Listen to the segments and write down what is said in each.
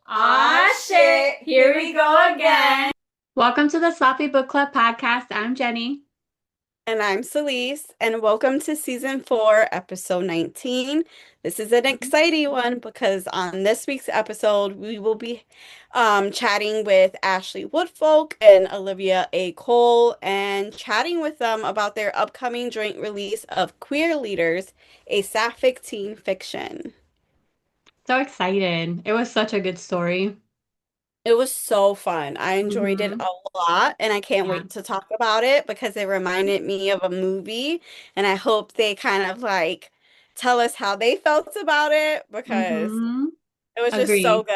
Aw, shit. Here we go again. Welcome to the Sloppy Book Club podcast. I'm Jenny. And I'm Celese, and welcome to season 4, episode 19. This is an exciting one because on this week's episode, we will be chatting with Ashley Woodfolk and Olivia A. Cole and chatting with them about their upcoming joint release of Queerleaders, a sapphic teen fiction. So excited. It was such a good story. It was so fun. I enjoyed it Hmm. a lot, and I can't Yeah. wait to talk about it because it reminded me of a movie, and I hope they kind of like tell us how they felt about it because Hmm. it was just so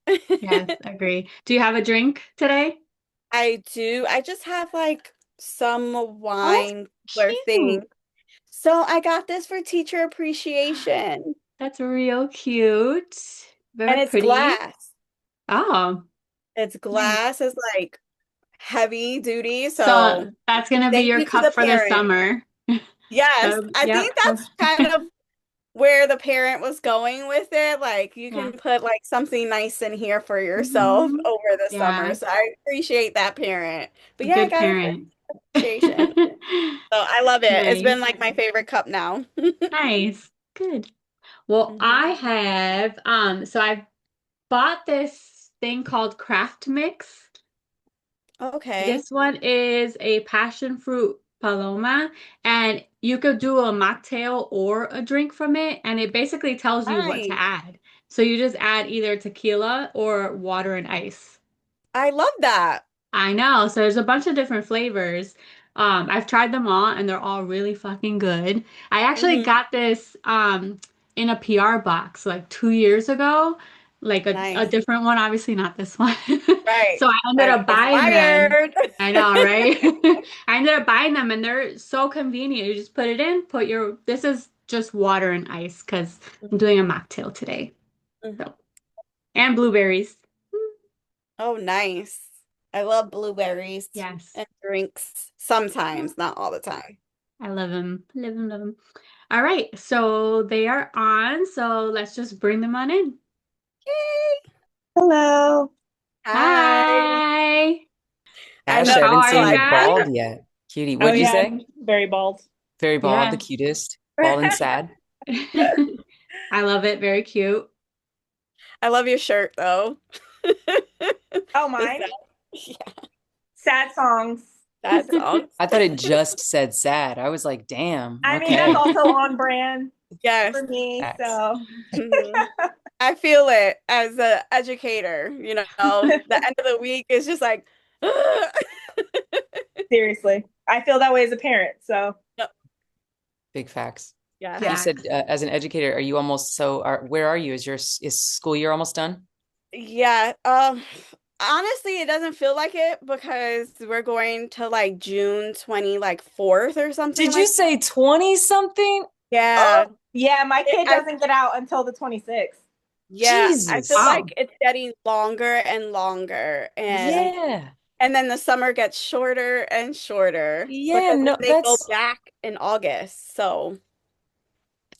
Agree. Yes, good. agree. Do you have a drink today? I do. I just have like some Oh, that's wine cooler thing. cute. So I got this for teacher appreciation, That's real cute. and Very it's pretty. glass. Oh, It's nice. glass, is like heavy duty, so So that's gonna be thank your you to cup the for the parent. summer. Yes, I Yep. think that's kind of where the parent was going with it. Like, you Yeah. can put like something nice in here for yourself Hmm. over the summer. Yeah. So I appreciate that parent. But yeah, I Good got it for parent. appreciation. So I love it. It's been Nice. like my favorite cup now. Nice. Good. Well, Mhm. I have so I bought this thing called Craft Mix. Okay. This one is a passion fruit paloma, and you could do a mocktail or a drink from it, and it basically tells you what to Nice. add. So you just add either tequila or water and ice. I love that. I know. So there's a bunch of different flavors. I've tried them all and they're all really fucking good. I actually Hmm. got this in a PR box like 2 years ago, like a Nice. different one, obviously not this one. Right. So I ended Like up buying them. expired. I know, right? I ended up buying them and they're so convenient. You just put it in, this is just water and ice because I'm doing a mocktail today. Mhm. So, and blueberries. Oh, nice. I love blueberries Yes. and drinks sometimes, not all the time. I love them. Love them, love them. All right, so they are on. So let's just bring them on in. Yay! Hello. Hi. Hi. I So, know Ashley, I How haven't are seen you you guys? bald yet. Cutie, oh what'd you yeah, say? I'm very bald. Very bald, the Yeah. cutest. Bald and sad. I love it. Very cute. I love your shirt though. Oh, This mine. yeah, Sad songs. that song. I thought it just said sad. I was like, damn, I mean, that's okay. also on brand Yes. for me. Facts. So Mhm. I feel it as an educator, the end of the week is just like seriously, I feel that way as a parent. So Yep. Big facts. Yes. You said Facts. as an educator, are you almost where are you? Is school year almost done? Yeah. Honestly, it doesn't feel like it because we're going to like June 20, like 4th or something Did you like that. say 20 something? oh Yeah. yeah, my It, kid I doesn't get out until the 26th. Yeah, I feel Jesus. Oh, like it's getting longer and longer, Yeah. and then the summer gets shorter and shorter Yeah, because then no, they go that's back in August. So,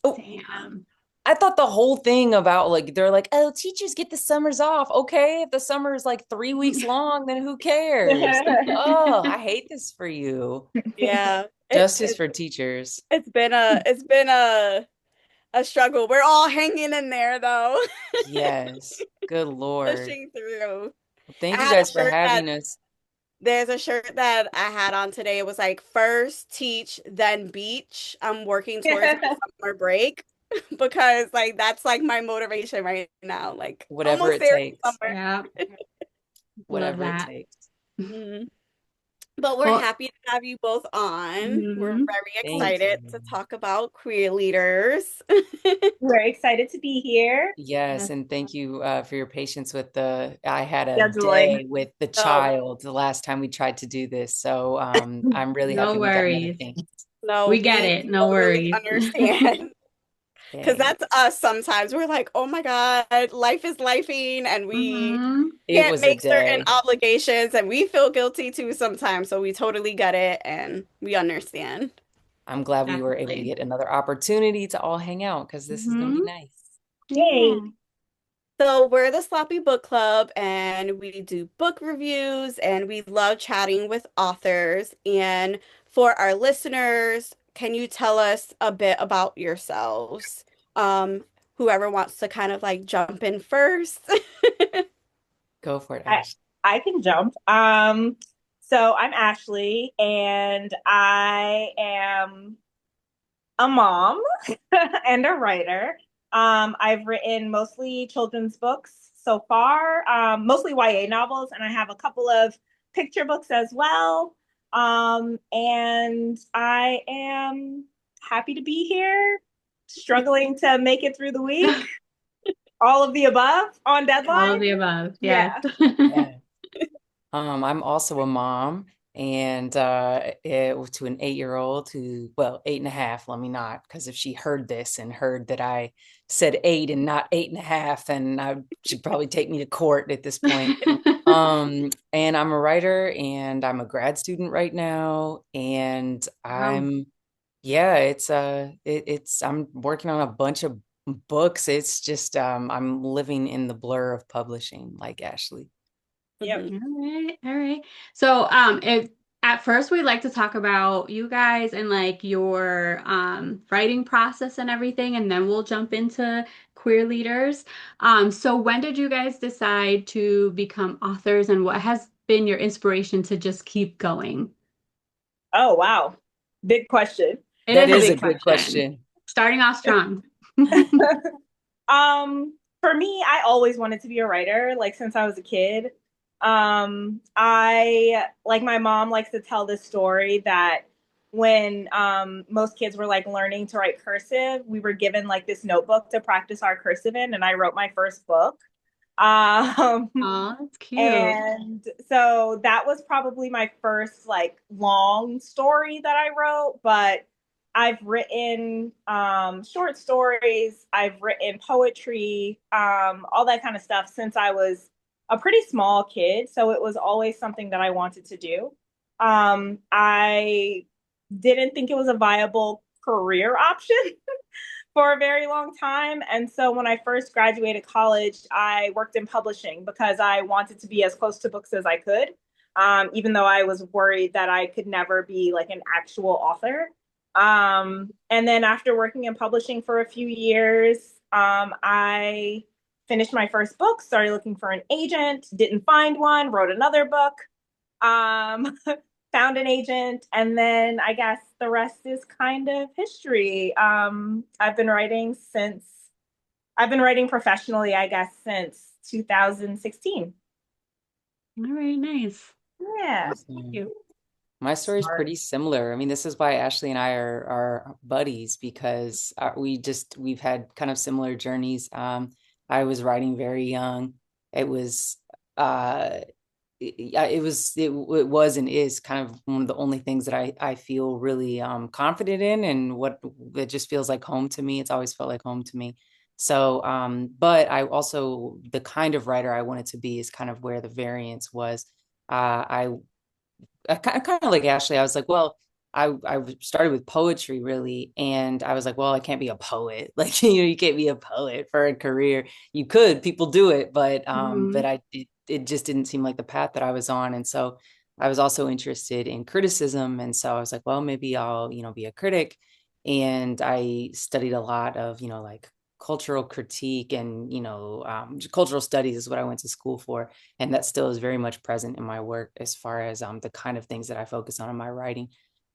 oh, damn. I thought the whole thing about like they're like, oh, teachers get the summers off. Okay, if the summer is like 3 weeks long, then who cares? Oh, I hate this for you. yeah, Justice for teachers. it's been a struggle. We're all hanging in there though, Yes. Good Lord. pushing through. I Thank you had a guys for shirt that having us. There's a shirt that I had on today. It was like first teach, then beach. I'm working towards my summer break because like that's like my motivation right now. Like Whatever almost it there in takes. summer. Yeah, love Whatever it that. takes. Mhm. But we're Well, happy to have you both on. We're mhm. very Thank excited you. to talk about queer leaders. We're excited to be here. Yes, Yes. and thank you for your patience with I had a Scheduling. day with the So child the last time we tried to do this. So I'm really No happy we got another worries. thing. no, We get we it. No totally worries. understand. Because Dang. that's us sometimes. We're like, oh my God, life is lifing, and we Hmm. It can't was a make certain day. obligations, and we feel guilty too sometimes. So we totally get it and we understand. I'm glad we were able to Definitely. get another opportunity to all hang out because this is going to be Hmm. nice. Yay. Yeah. So we're the Sloppy Book Club and we do book reviews and we love chatting with authors. And for our listeners, can you tell us a bit about yourselves? Um, Whoever wants to kind of like jump in first. Go for it, I Ash. I can jump. So I'm Ashley, and I am a mom and a writer. I've written mostly children's books so far, mostly YA novels, and I have a couple of picture books as well. And I am happy to be here, struggling to make it through the week. All of the above on All of deadline. the above. Yes. Yeah. Yeah. I'm also a mom and to an 8-year-old who, well, 8.5, let me not, because if she heard this and heard that I said 8 and not 8.5, then she'd probably take me to court at this point. And I'm a writer and I'm a grad student right now. And Wow. I'm working on a bunch of books. It's just I'm living in the blur of publishing like Ashley. Yep. Mhm. All right, all right. So, if at first we'd like to talk about you guys and like your writing process and everything, and then we'll jump into queer leaders. So when did you guys decide to become authors, and what has been your inspiration to just keep going? Oh, wow. Big question. It That is a is a big good question. question. Starting off strong. For me, I always wanted to be a writer, like since I was a kid. I like my mom likes to tell this story that when most kids were like learning to write cursive, we were given like this notebook to practice our cursive in, and I wrote my first book. Um, Oh, that's cute. and so that was probably my first like long story that I wrote, but I've written short stories, I've written poetry, all that kind of stuff since I was a pretty small kid. So it was always something that I wanted to do. I didn't think it was a viable career option for a very long time. And so when I first graduated college, I worked in publishing because I wanted to be as close to books as I could, even though I was worried that I could never be like an actual author. And then after working in publishing for a few years, I finished my first book, started looking for an agent, didn't find one, wrote another book. Um, Found an agent, and then I guess the rest is kind of history. I've been writing professionally, I guess, since 2016. All right, nice. Yeah. Thank Awesome. you. My story is Smart. pretty similar. I mean, this is why Ashley and I are buddies because we've had kind of similar journeys. I was writing very young. It was uh it was and is kind of one of the only things that I feel really confident in and what it just feels like home to me. It's always felt like home to me. So but I also the kind of writer I wanted to be is kind of where the variance was. I kind of like Ashley. I was like, well, I started with poetry really, and I was like, well, I can't be a poet. Like, you can't be a poet for a career. You could, people do it, but Mhm. it just didn't seem like the path that I was on. And so I was also interested in criticism, and so I was like, well, maybe I'll, be a critic. And I studied a lot of, like cultural critique and, cultural studies is what I went to school for, and that still is very much present in my work as far as the kind of things that I focus on in my writing.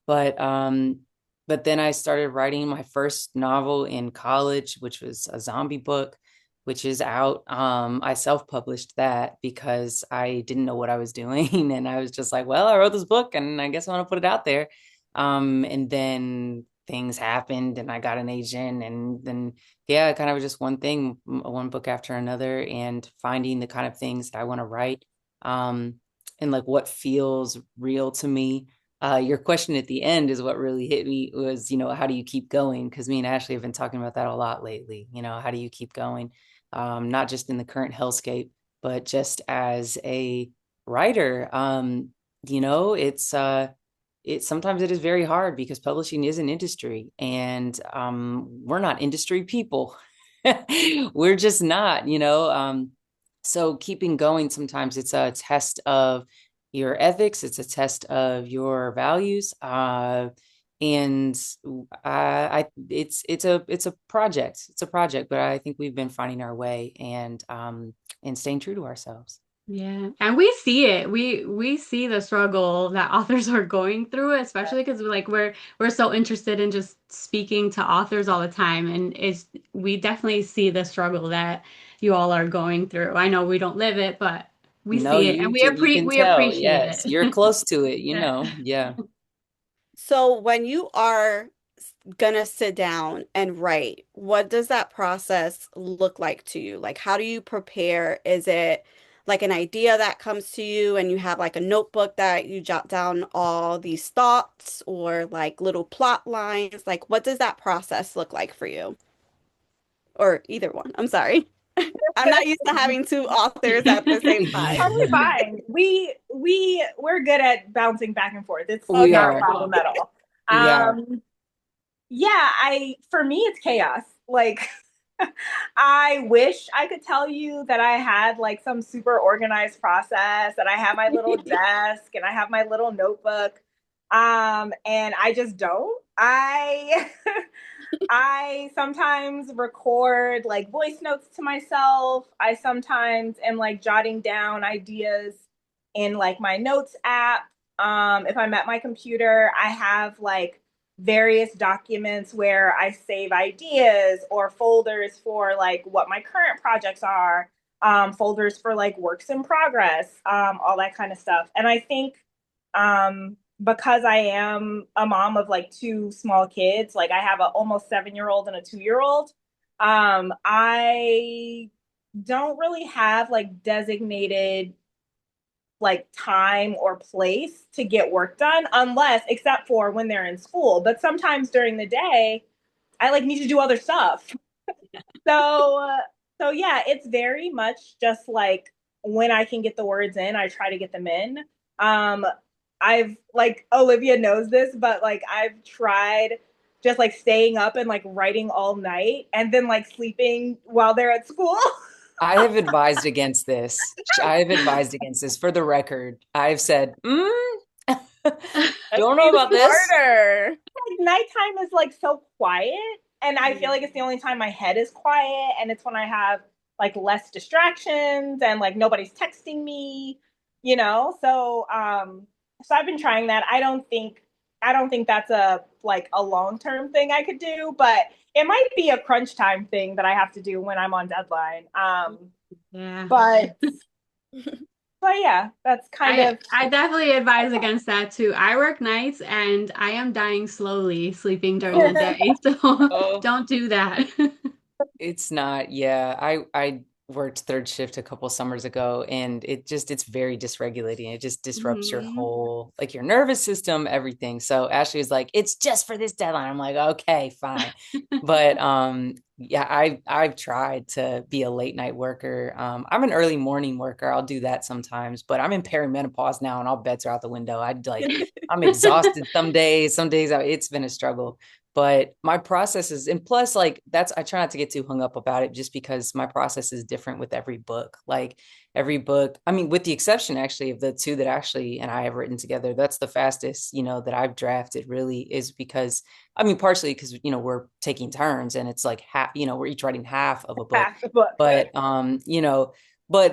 But then I started writing my first novel in college, which was a zombie book, which is out. I self-published that because I didn't know what I was doing and I was just like, well, I wrote this book and I guess I want to put it out there. And then things happened and I got an agent, and then yeah, kind of just one thing, one book after another, and finding the kind of things that I want to write, um, and like what feels real to me. Your question at the end is what really hit me was, how do you keep going? Because me and Ashley have been talking about that a lot lately. How do you keep going? Not just in the current hellscape, but just as a writer. It's sometimes it is very hard because publishing is an industry, and we're not industry people. we're just not, so keeping going, sometimes it's a test of your ethics, it's a test of your values. And it's a project. It's a project, but I think we've been finding our way and staying true to ourselves. Yeah, and we see it. We see the struggle that authors are going through, especially because we're so interested in just speaking to authors all the time, and it's we definitely see the struggle that you all are going through. I know we don't live it, but we No, see it, and you do. You can we tell. appreciate Yes, you're it. close to it. Yeah. Yeah. So when you are gonna sit down and write, what does that process look like to you? Like, how do you prepare? Is it like an idea that comes to you and you have like a notebook that you jot down all these thoughts or like little plot lines? Like, what does that process look like for you? Or either one. I'm sorry. I'm not used to having two authors at the same time. Totally fine. We're good at bouncing back and forth. It's We not a are. problem at all. We are. Yeah, I for me it's chaos. Like I wish I could tell you that I had like some super organized process and I have my little desk and I have my little notebook. And I just don't. I I sometimes record like voice notes to myself. I sometimes am like jotting down ideas in like my notes app. If I'm at my computer, I have like various documents where I save ideas or folders for like what my current projects are, folders for like works in progress, all that kind of stuff. And I think because I am a mom of like two small kids, like I have a almost 7 year old and a 2 year old. I don't really have like designated like time or place to get work done unless except for when they're in school. But sometimes during the day, I like need to do other stuff. So yeah, it's very much just like when I can get the words in, I try to get them in. Um, I've like Olivia knows this, but like I've tried just like staying up and like writing all night and then like sleeping while they're at school. I have advised against this. I have advised against this. For the record, I've said, That don't know seems about this. smarter. Like nighttime is like so quiet and I feel like it's the only time my head is quiet and it's when I have like less distractions and like nobody's texting me, so I've been trying that. I don't think that's a like a long-term thing I could do, but it might be a crunch time thing that I have to do when I'm on deadline. Yeah. But but yeah, that's kind of I definitely advise against that too. I work nights and I am dying slowly sleeping during the day. So Oh, don't do that. it's not. Yeah, I worked third shift a couple summers ago, and it's very dysregulating. It just disrupts your Mhm. whole like your nervous system, everything. So Ashley was like, "It's just for this deadline." I'm like, "Okay, fine." But yeah, I've tried to be a late night worker. I'm an early morning worker. I'll do that sometimes, but I'm in perimenopause now, and all bets are out the window. I'm exhausted some days. Some days it's been a struggle. But my process is, and plus, like, I try not to get too hung up about it just because my process is different with every book. Like, every book, I mean, with the exception actually of the two that Ashley and I have written together, that's the fastest, that I've drafted really is because, I mean, partially because, we're taking turns and it's like half, we're each writing half of a book. half the book. But,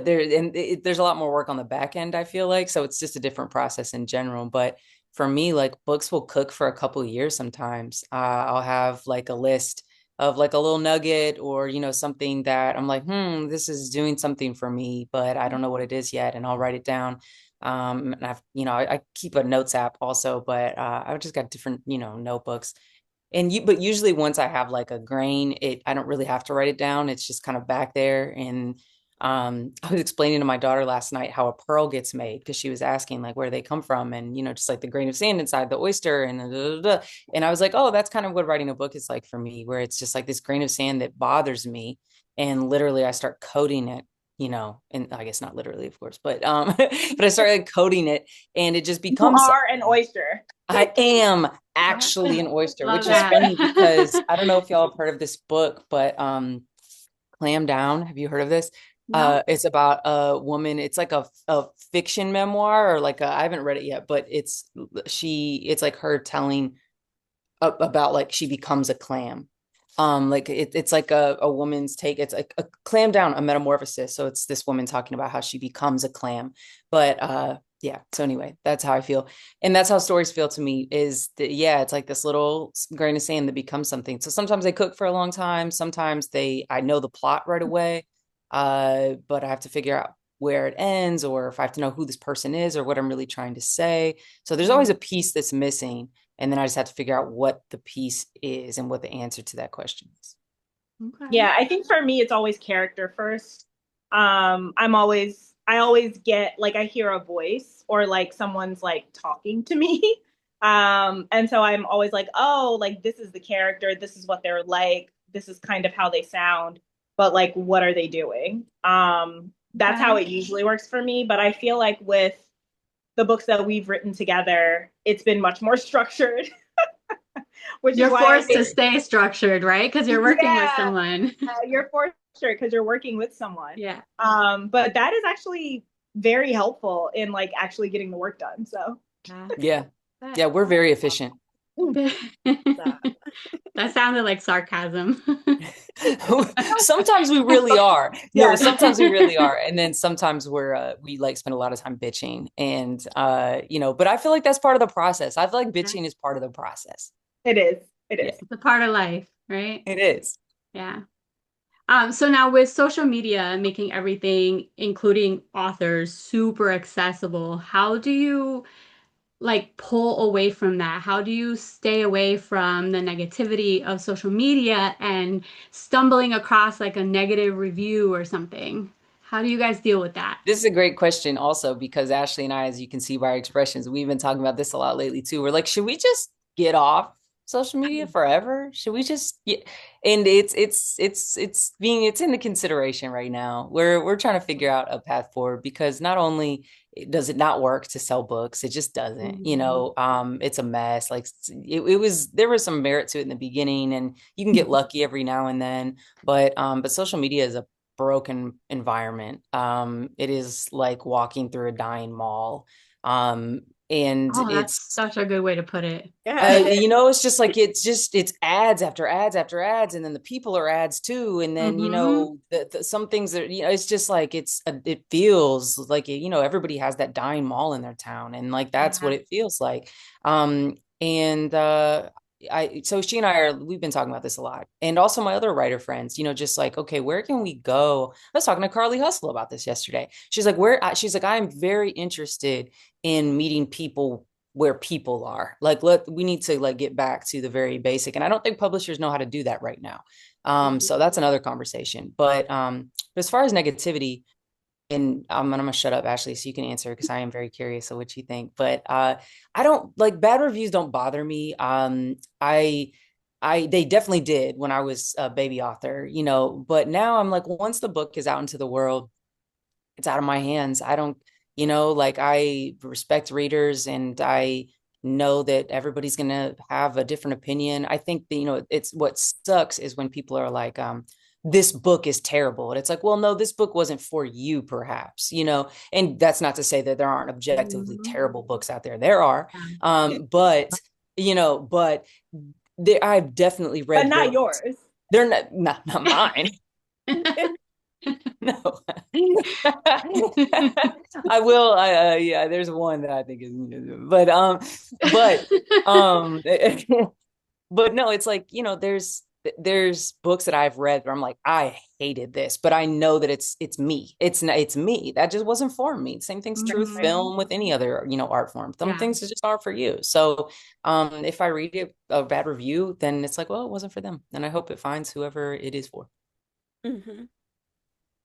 there's a lot more work on the back end, I feel like. So it's just a different process in general. But for me, like books will cook for a couple of years sometimes. I'll have like a list of like a little nugget or, something that I'm like, this is doing something for me, but I don't know what it is yet. And I'll write it down. And I keep a notes app also, but I've just got different, notebooks. But usually once I have like a grain, I don't really have to write it down. It's just kind of back there. And I was explaining to my daughter last night how a pearl gets made because she was asking like where they come from and just like the grain of sand inside the oyster and and I was like, oh, that's kind of what writing a book is like for me, where it's just like this grain of sand that bothers me, and literally I start coding it. And I guess not literally, of course, but but I started coding it, and it just You becomes are an oyster. I am actually an oyster, Love which is that. funny because I don't know if y'all have heard of this book, but Clam Down. Have you heard of this? No. It's about a woman. It's like a fiction memoir, or like I haven't read it yet, but it's like her telling about like she becomes a clam. Like it's like a woman's take. It's like a clam down, a metamorphosis. So it's this woman talking about how she becomes a clam. But yeah. So anyway, that's how I feel. And that's how stories feel to me, is that, yeah, it's like this little grain of sand that becomes something. So sometimes they cook for a long time. Sometimes I know the plot right away. But I have to figure out where it ends, or if I have to know who this person is or what I'm really trying to say. So there's always a piece that's missing. And then I just have to figure out what the piece is and what the answer to that question is. Okay. Yeah, I think for me, it's always character first. I always get like, I hear a voice or like someone's like talking to me. And so I'm always like, oh, like this is the character, this is what they're like, this is kind of how they sound, but like, what are they doing? That's how it usually works for me. But I feel like with the books that we've written together, it's been much more structured. Which You're is why forced to stay structured, right? Because you're working with someone. you're forced because you're working with someone. Yeah. But that is actually very helpful in like actually getting the work done. So Yeah. Yeah, we're very efficient. That sounded like sarcasm. Sometimes we really are. No, Yeah. sometimes we really are. And then sometimes we like spend a lot of time bitching. And but I feel like that's part of the process. I feel like bitching is part of the process. It is. Yeah. It's a part of life, right? It is. Yeah. So now with social media making everything, including authors, super accessible, how do you like pull away from that? How do you stay away from the negativity of social media and stumbling across like a negative review or something? How do you guys deal with that? This is a great question also, because Ashley and I, as you can see by our expressions, we've been talking about this a lot lately too. We're like, should we just get off social media forever? Should we just and it's in the consideration right now. We're trying to figure out a path forward, because not only does it not work to sell books, it just doesn't. It's a mess. Like there was some merit to it in the beginning, and you can get lucky every now and then, but social media is a broken environment. It is like walking through a dying mall. And that's it's such a good way to put it. it's just like it's ads after ads after ads, and then the people are ads too, and then some things that it's just like it feels like everybody has that dying mall in their town, and like that's what it feels like. So she and we've been talking about this a lot, and also my other writer friends, just like, okay, where can we go? I was talking to Carly Hustle about this yesterday. She's like, I'm very interested in meeting people where people are. Like, we need to like get back to the very basic, and I don't think publishers know how to do that right now. So that's another conversation. But as far as negativity, and I'm gonna shut up, Ashley, so you can answer, because I am very curious of what you think. But I don't like bad reviews. Don't bother me. They definitely did when I was a baby author, But now I'm like, once the book is out into the world, it's out of my hands. I don't, like, I respect readers, and I know that everybody's gonna have a different opinion. I think that it's what sucks is when people are like, this book is terrible. And it's like, well, no, this book wasn't for you, perhaps, and that's not to say that there aren't objectively terrible books out there. There are, but I've definitely read, but not books. yours. They're not mine. No. I will. Yeah, there's one that I think is, but no, it's like, there's books that I've read where I'm like, I hated this, but I know that it's me. It's me. That just wasn't for me. Same thing's true with film, with any other, art form. Some things just aren't for you. So if I read a bad review, then it's like, well, it wasn't for them. And I hope it finds whoever it is for. Mm-hmm.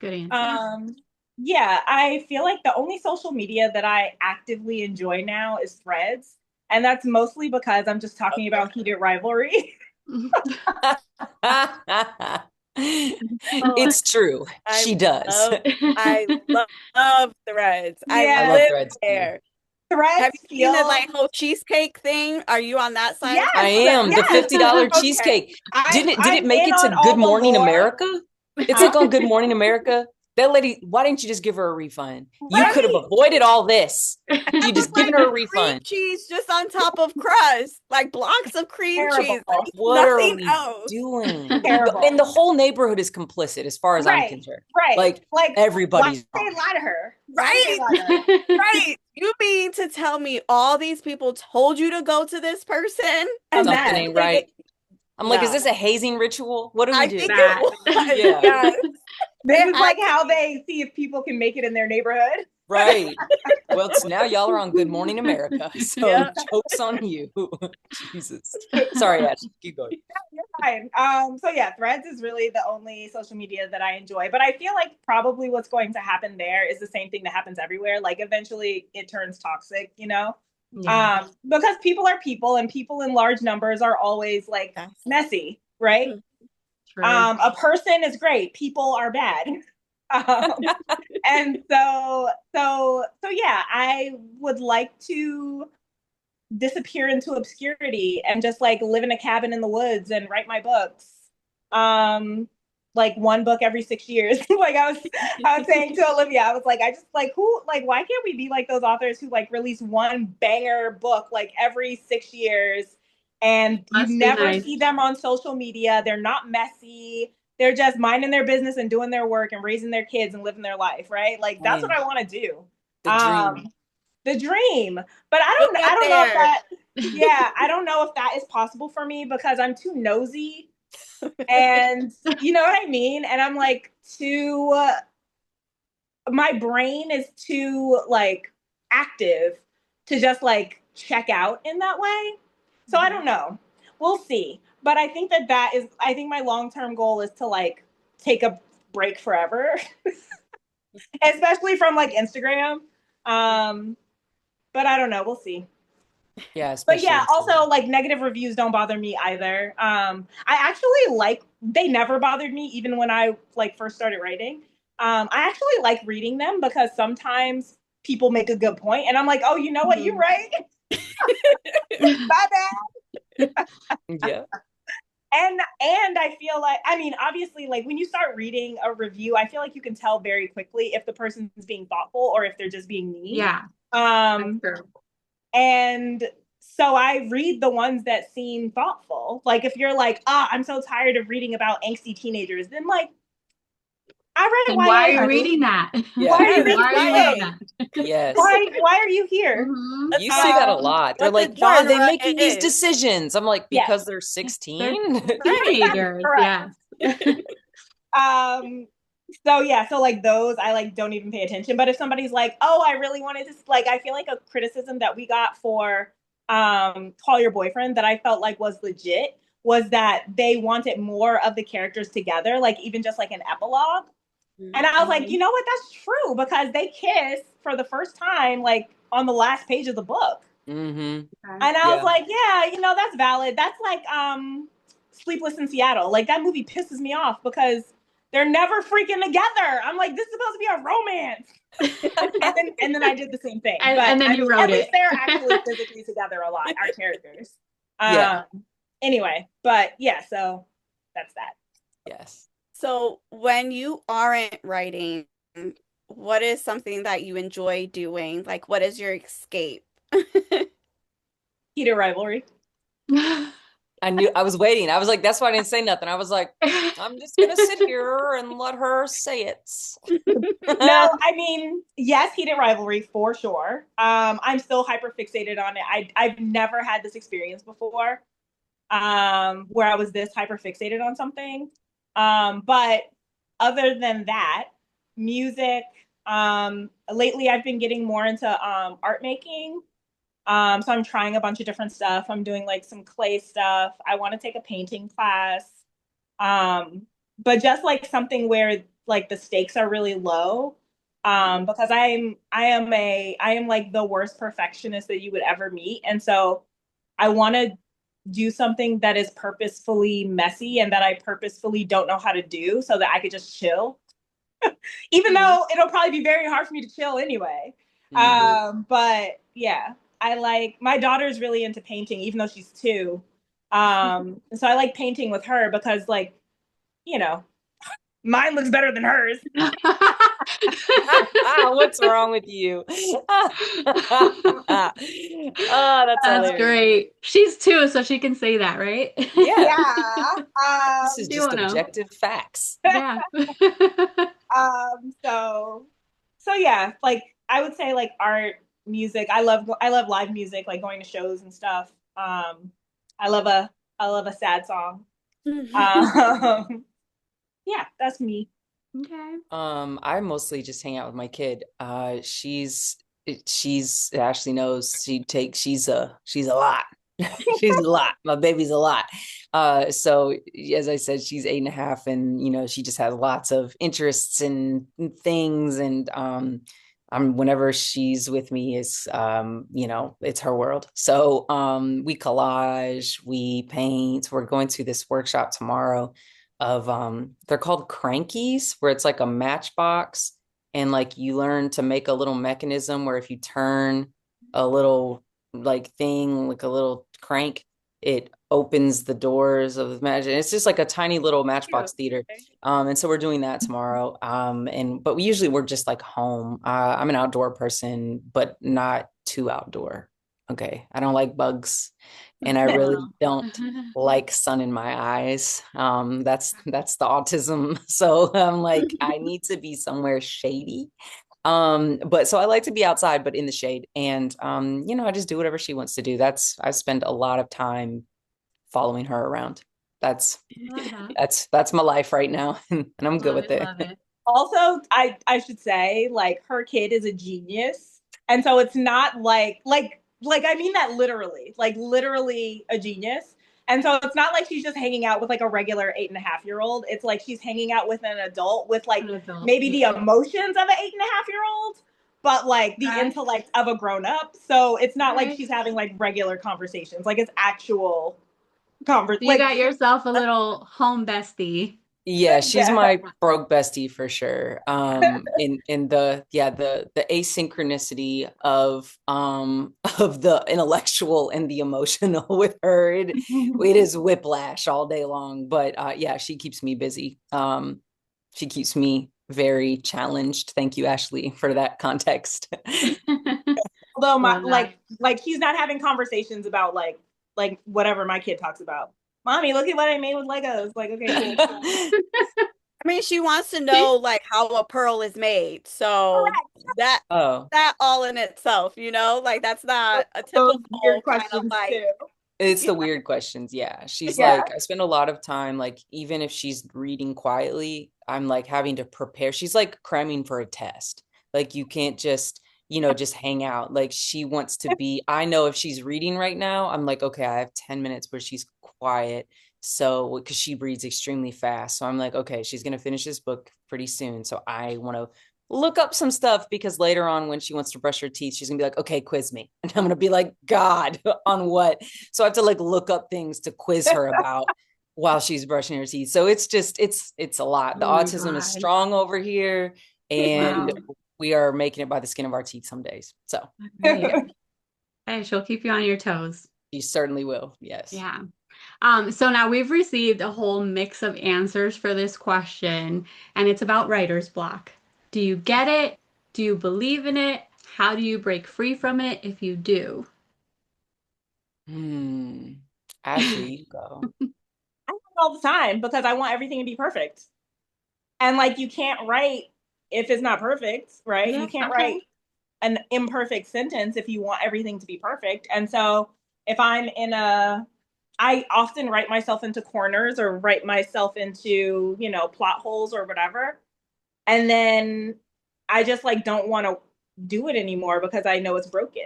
Good answer. Yeah, I feel like the only social media that I actively enjoy now is Threads. And that's mostly because I'm just talking about heated rivalry. It's true. She does. I love Threads. Yeah. I love live Threads Threads. Have you seen the like whole cheesecake thing? Are you on that side? Yes, I am. yes. The $50 cheesecake. Did it make it to Good Morning America? It's like on Good Morning America. That lady, why didn't you just give her a refund? You could have Right. avoided all this. You It was just given like her a cream refund. cheese just on top of crust, like blocks of cream cheese, Terrible. like What are nothing we else. doing? And Terrible. the whole neighborhood is complicit as far as I'm Right. concerned. Right. Like Like, why did everybody's they wrong. lie to her? Why did they Right? lie to her? Right. You mean to tell me all these people told you to go to this person A and Something mess. then ain't they right. get I'm like, is no. this a hazing ritual? What do we I do? think it That. was. Yeah, Yes. This It is had like to how be. they see if people can make it in their neighborhood. right. Well, it's now y'all are on Good Morning America. So Yeah. joke's on you. Jesus. Sorry, Ash. Keep going. You're fine. So yeah, Threads is really the only social media that I enjoy. But I feel like probably what's going to happen there is the same thing that happens everywhere. Like eventually it turns toxic, you know? Yeah. Because people are people and people in large numbers are always like Yes. messy, right? True. A person is great, people are bad. Um, and so yeah, I would like to disappear into obscurity and just like live in a cabin in the woods and write my books. Like one book every 6 years. Like I was saying to Olivia, I was like, I just like who like why can't we be like those authors who like release one banger book like every 6 years and you Must be never nice. see them on social media. They're not messy. They're just minding their business and doing their work and raising their kids and living their life, right? Like that's what Man, I want to do. the dream. The dream. But You'll I get don't know if there. that yeah, I don't know if that is possible for me because I'm too nosy and you know what I mean? And I'm like too my brain is too like active to just like check out in that way. So I don't know. We'll see. But I think that is I think my long-term goal is to like take a break forever, especially from like Instagram. Um but I don't know, we'll see. Yeah, But especially yeah, Instagram. also like negative reviews don't bother me either. I actually like they never bothered me even when I like first started writing. I actually like reading them because sometimes people make a good point and I'm like, oh, you know what, you're right. My bad. Yeah. And I feel like I mean, obviously, like when you start reading a review, I feel like you can tell very quickly if the person's being thoughtful or if they're just being mean. Yeah, that's Um, true. And so I read the ones that seem thoughtful. Like if you're like, I'm so tired of reading about angsty teenagers, then like I read And why are YA, you honey. reading that? Why are Yeah. you Why reading are you YA? reading that? Yes. Why are you here? Mhm. You That's see like that a Um, lot. They're what the like, why are they genre making these is. decisions? I'm like, yes, because they're They're 16. teenagers, correct. yes. Um, so yeah, so like those I like don't even pay attention. But if somebody's like, oh, I really wanted to like I feel like a criticism that we got for Call Your Boyfriend that I felt like was legit was that they wanted more of the characters together, like even just like an epilogue. And I was like, you know what, that's true because they kiss for the first time like on the last page of the book. Mm-hmm. Okay. And I was Yeah. like, yeah, you know, that's valid. That's like Sleepless in Seattle. Like that movie pisses me off because they're never freaking together. I'm like, this is supposed to be a romance. And then I did the same thing. But And then I you mean, wrote at least it. they're actually physically together a lot, our characters. Yeah. Anyway, but yeah, so that's that. Yes. So when you aren't writing, what is something that you enjoy doing? Like, what is your escape? Heated rivalry. I knew I was waiting. I was like, that's why I didn't say nothing. I was like, I'm just gonna sit here and let her say it. No, I mean, yes, heated rivalry for sure. I'm still hyper fixated on it. I've never had this experience before, where I was this hyper fixated on something. But other than that, music. Lately I've been getting more into art making. So I'm trying a bunch of different stuff. I'm doing like some clay stuff. I want to take a painting class. Um, but just like something where like the stakes are really low. Because I am like the worst perfectionist that you would ever meet. And so I want to do something that is purposefully messy and that I purposefully don't know how to do so that I could just chill. Even though it'll probably be very hard for me to chill anyway. Mhm. But yeah, I like my daughter's really into painting, even though she's 2. And so I like painting with her because like, you know, Mine looks better than hers. What's wrong with you? Oh, that's That's hilarious. great. She's two, so she can say that, right? Yeah, Yeah. this is She just won't know. objective facts. Yeah. So yeah, like I would say like art, music. I love live music, like going to shows and stuff. I love a I love a sad song. Um, yeah, that's me. Okay. I mostly just hang out with my kid. She's Ashley knows she's a lot. She's a lot. My baby's a lot. So as I said, she's 8.5, and she just has lots of interests and things. And I'm whenever she's with me is it's her world. So we collage, we paint. We're going to this workshop tomorrow of they're called crankies, where it's like a matchbox, and like you learn to make a little mechanism where if you turn a little like thing, like a little crank, it opens the doors of the magic. It's just like a tiny little matchbox theater. And so we're doing that tomorrow. But we're just like home. I'm an outdoor person, but not too outdoor. Okay. I don't like bugs, and I really don't like sun in my eyes. That's the autism. So I'm like, I need to be somewhere shady. But so I like to be outside, but in the shade. And I just do whatever she wants to do. I spend a lot of time following her around. That's Love that. that's my life right now, and I'm good Love with it. it. Love it. Also, I should say like her kid is a genius, and so it's not like I mean that literally, like literally a genius. And so it's not like she's just hanging out with like a regular 8.5-year-old. It's like she's hanging out with an adult with like An adult. maybe the Yeah. emotions of an 8.5-year-old, but like the Okay. intellect of a grown up. So it's not like Okay. she's having like regular conversations. Like it's actual convers So you like got yourself a little home bestie. Yeah, she's yeah. my broke bestie for sure. In the asynchronicity of of the intellectual and the emotional with her, it is whiplash all day long. But yeah, she keeps me busy. She keeps me very challenged. Thank you, Ashley, for that context. Although my Love that. like he's not having conversations about like whatever my kid talks about. Mommy, look at what I made with Legos. Like, okay, cool. I mean, she wants to know like how a pearl is made. So Correct. that Oh, that all in itself, like that's not a Those weird typical kind of questions like too. it's Yeah. the weird questions. Yeah. She's Yeah. like, I spend a lot of time, like, even if she's reading quietly, I'm like having to prepare. She's like cramming for a test. Like, you can't just hang out. Like, she wants to be, I know if she's reading right now, I'm like, okay, I have 10 minutes where she's quiet. So, because she reads extremely fast. So I'm like, okay, she's going to finish this book pretty soon. So I want to look up some stuff, because later on when she wants to brush her teeth, she's gonna be like, okay, quiz me. And I'm gonna be like, God, on what? So I have to like look up things to quiz her about while she's brushing her teeth. So it's a lot. The Oh my autism is God. strong over here, and Wow. we are making it by the skin of our teeth some days. So Right. Hey, she'll keep you on your toes. she certainly will. Yes. Yeah. So now we've received a whole mix of answers for this question, and it's about writer's block. Do you get it? Do you believe in it? How do you break free from it if you do? Hmm. Ashley, you go. I have it all the time because I want everything to be perfect. And like you can't write if it's not perfect, right? Yeah, You can't okay. write an imperfect sentence if you want everything to be perfect. And so if I'm in a I often write myself into corners or write myself into, plot holes or whatever. And then I just like don't want to do it anymore because I know it's broken.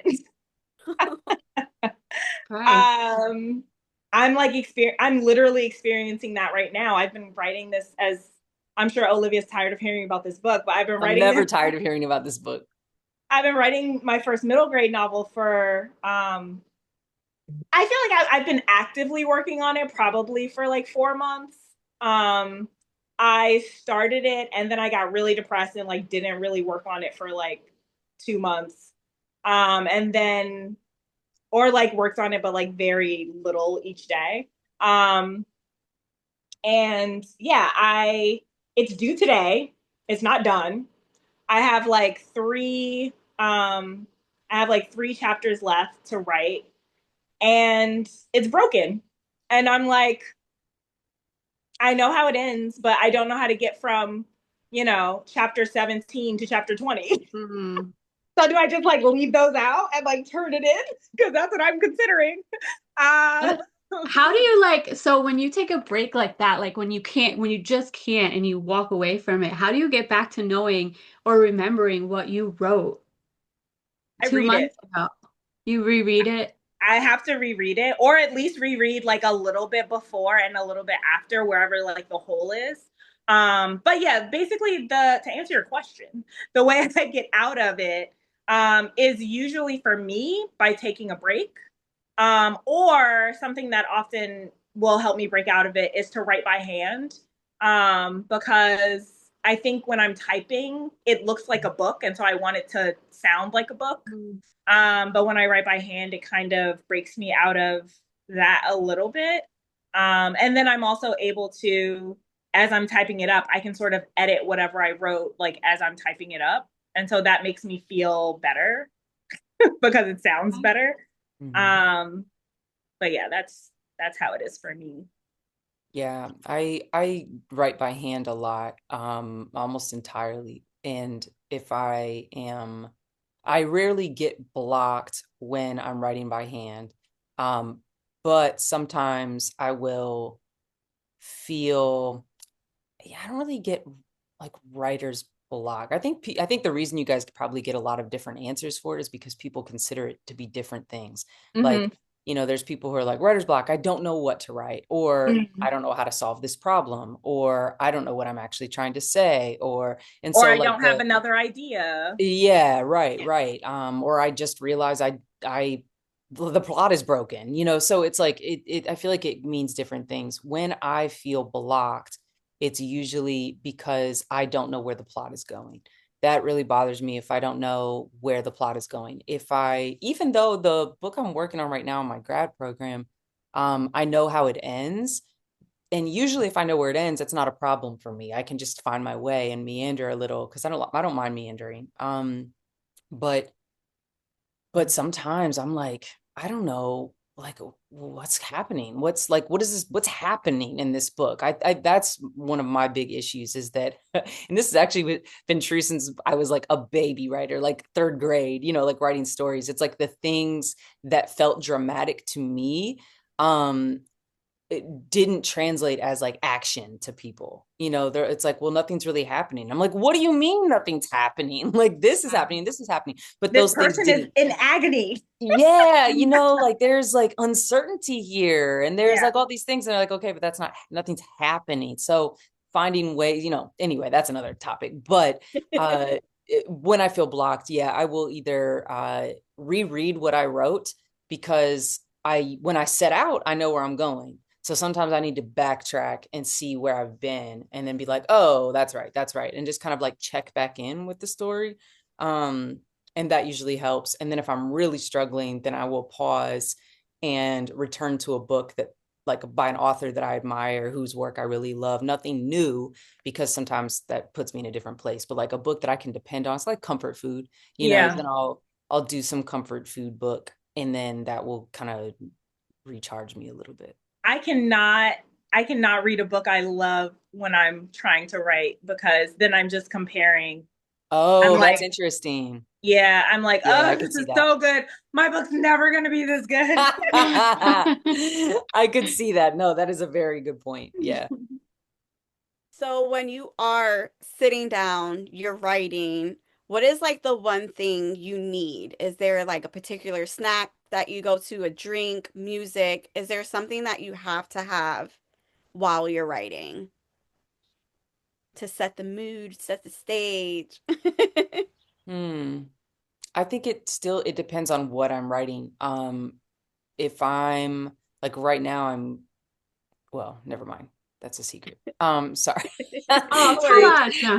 Okay. I'm literally experiencing that right now. I've been writing this as I'm sure Olivia's tired of hearing about this book, but I'm never tired of hearing about this book. I've been writing my first middle grade novel for I feel like I've been actively working on it probably for like 4 months. I started it and then I got really depressed and like didn't really work on it for like 2 months. And then or like worked on it but like very little each day. And yeah, it's due today. It's not done. I have like three chapters left to write and it's broken. And I'm like, I know how it ends, but I don't know how to get from, chapter 17 to chapter 20. Mm. So do I just like leave those out and like turn it in? Because that's what I'm considering. Uh, How do you like, so when you take a break like that, like when you just can't and you walk away from it, how do you get back to knowing or remembering what you wrote I two read it. months ago? You reread it? I have to reread it or at least reread like a little bit before and a little bit after wherever like the hole is. But yeah, basically to answer your question, the way I get out of it is usually for me by taking a break. Or something that often will help me break out of it is to write by hand. Because I think when I'm typing, it looks like a book. And so I want it to sound like a book. Mm. But when I write by hand, it kind of breaks me out of that a little bit. And then I'm also able to, as I'm typing it up, I can sort of edit whatever I wrote, like as I'm typing it up. And so that makes me feel better because it sounds better. Mhm. Um, but yeah, that's how it is for me. Yeah, I write by hand a lot, almost entirely. And if I rarely get blocked when I'm writing by hand. Um, but sometimes I will feel, yeah, I don't really get like writer's block. I think the reason you guys probably get a lot of different answers for it is because people consider it to be different things. Mm-hmm. Like, there's people who are like writer's block. I don't know what to write, or Mm-hmm. I don't know how to solve this problem, or I don't know what I'm actually trying to say, and Or so I like don't have another idea. yeah, right, Yeah. right. Or I just realized the plot is broken, so it's like I feel like it means different things. When I feel blocked, it's usually because I don't know where the plot is going. That really bothers me if I don't know where the plot is going. Even though the book I'm working on right now in my grad program, I know how it ends. And usually if I know where it ends, it's not a problem for me. I can just find my way and meander a little because I don't mind meandering. But sometimes I'm like, I don't know, like what's happening? What's happening in this book? I that's one of my big issues is that, and this has actually been true since I was like a baby writer, like third grade, like writing stories. It's like the things that felt dramatic to me, it didn't translate as like action to people. It's like, well, nothing's really happening. I'm like, what do you mean nothing's happening? Like this is happening. But This those things person is didn't. in agony. Yeah, like there's like uncertainty here and there's Yeah. like all these things and they're like, okay, but nothing's happening. So finding ways, anyway, that's another topic. But when I feel blocked, yeah, I will either reread what I wrote because when I set out, I know where I'm going. So sometimes I need to backtrack and see where I've been and then be like, oh, that's right, that's right. And just kind of like check back in with the story. And that usually helps. And then if I'm really struggling, then I will pause and return to a book that like by an author that I admire, whose work I really love. Nothing new, because sometimes that puts me in a different place, but like a book that I can depend on. It's like comfort food, Yeah. then I'll do some comfort food book and then that will kind of recharge me a little bit. I cannot I cannot read a book I love when I'm trying to write because then I'm just comparing. I'm Oh, that's like, interesting. yeah, I'm like, Yeah, oh, I could this see is that. so good. My book's never gonna be this good. I could see that. No, that is a very good point. Yeah. So when you are sitting down, you're writing, what is like the one thing you need? Is there like a particular snack that you go to, a drink, music? Is there something that you have to have while you're writing to set the mood, set the stage? Hmm. I think it depends on what I'm writing. If I'm like right now well, never mind. That's a secret. Sorry. Oh, No too worries. much. No,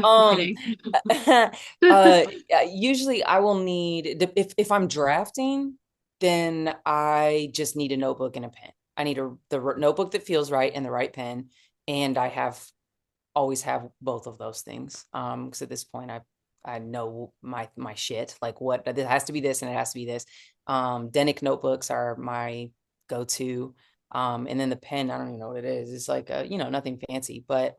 I'm Um, kidding. Usually I will need if I'm drafting, then I just need a notebook and a pen. I need the notebook that feels right and the right pen, and I have always have both of those things. Because at this point I know my shit, like what it has to be this and it has to be this. Denic notebooks are my go-to. And then the pen, I don't even know what it is. It's like nothing fancy, but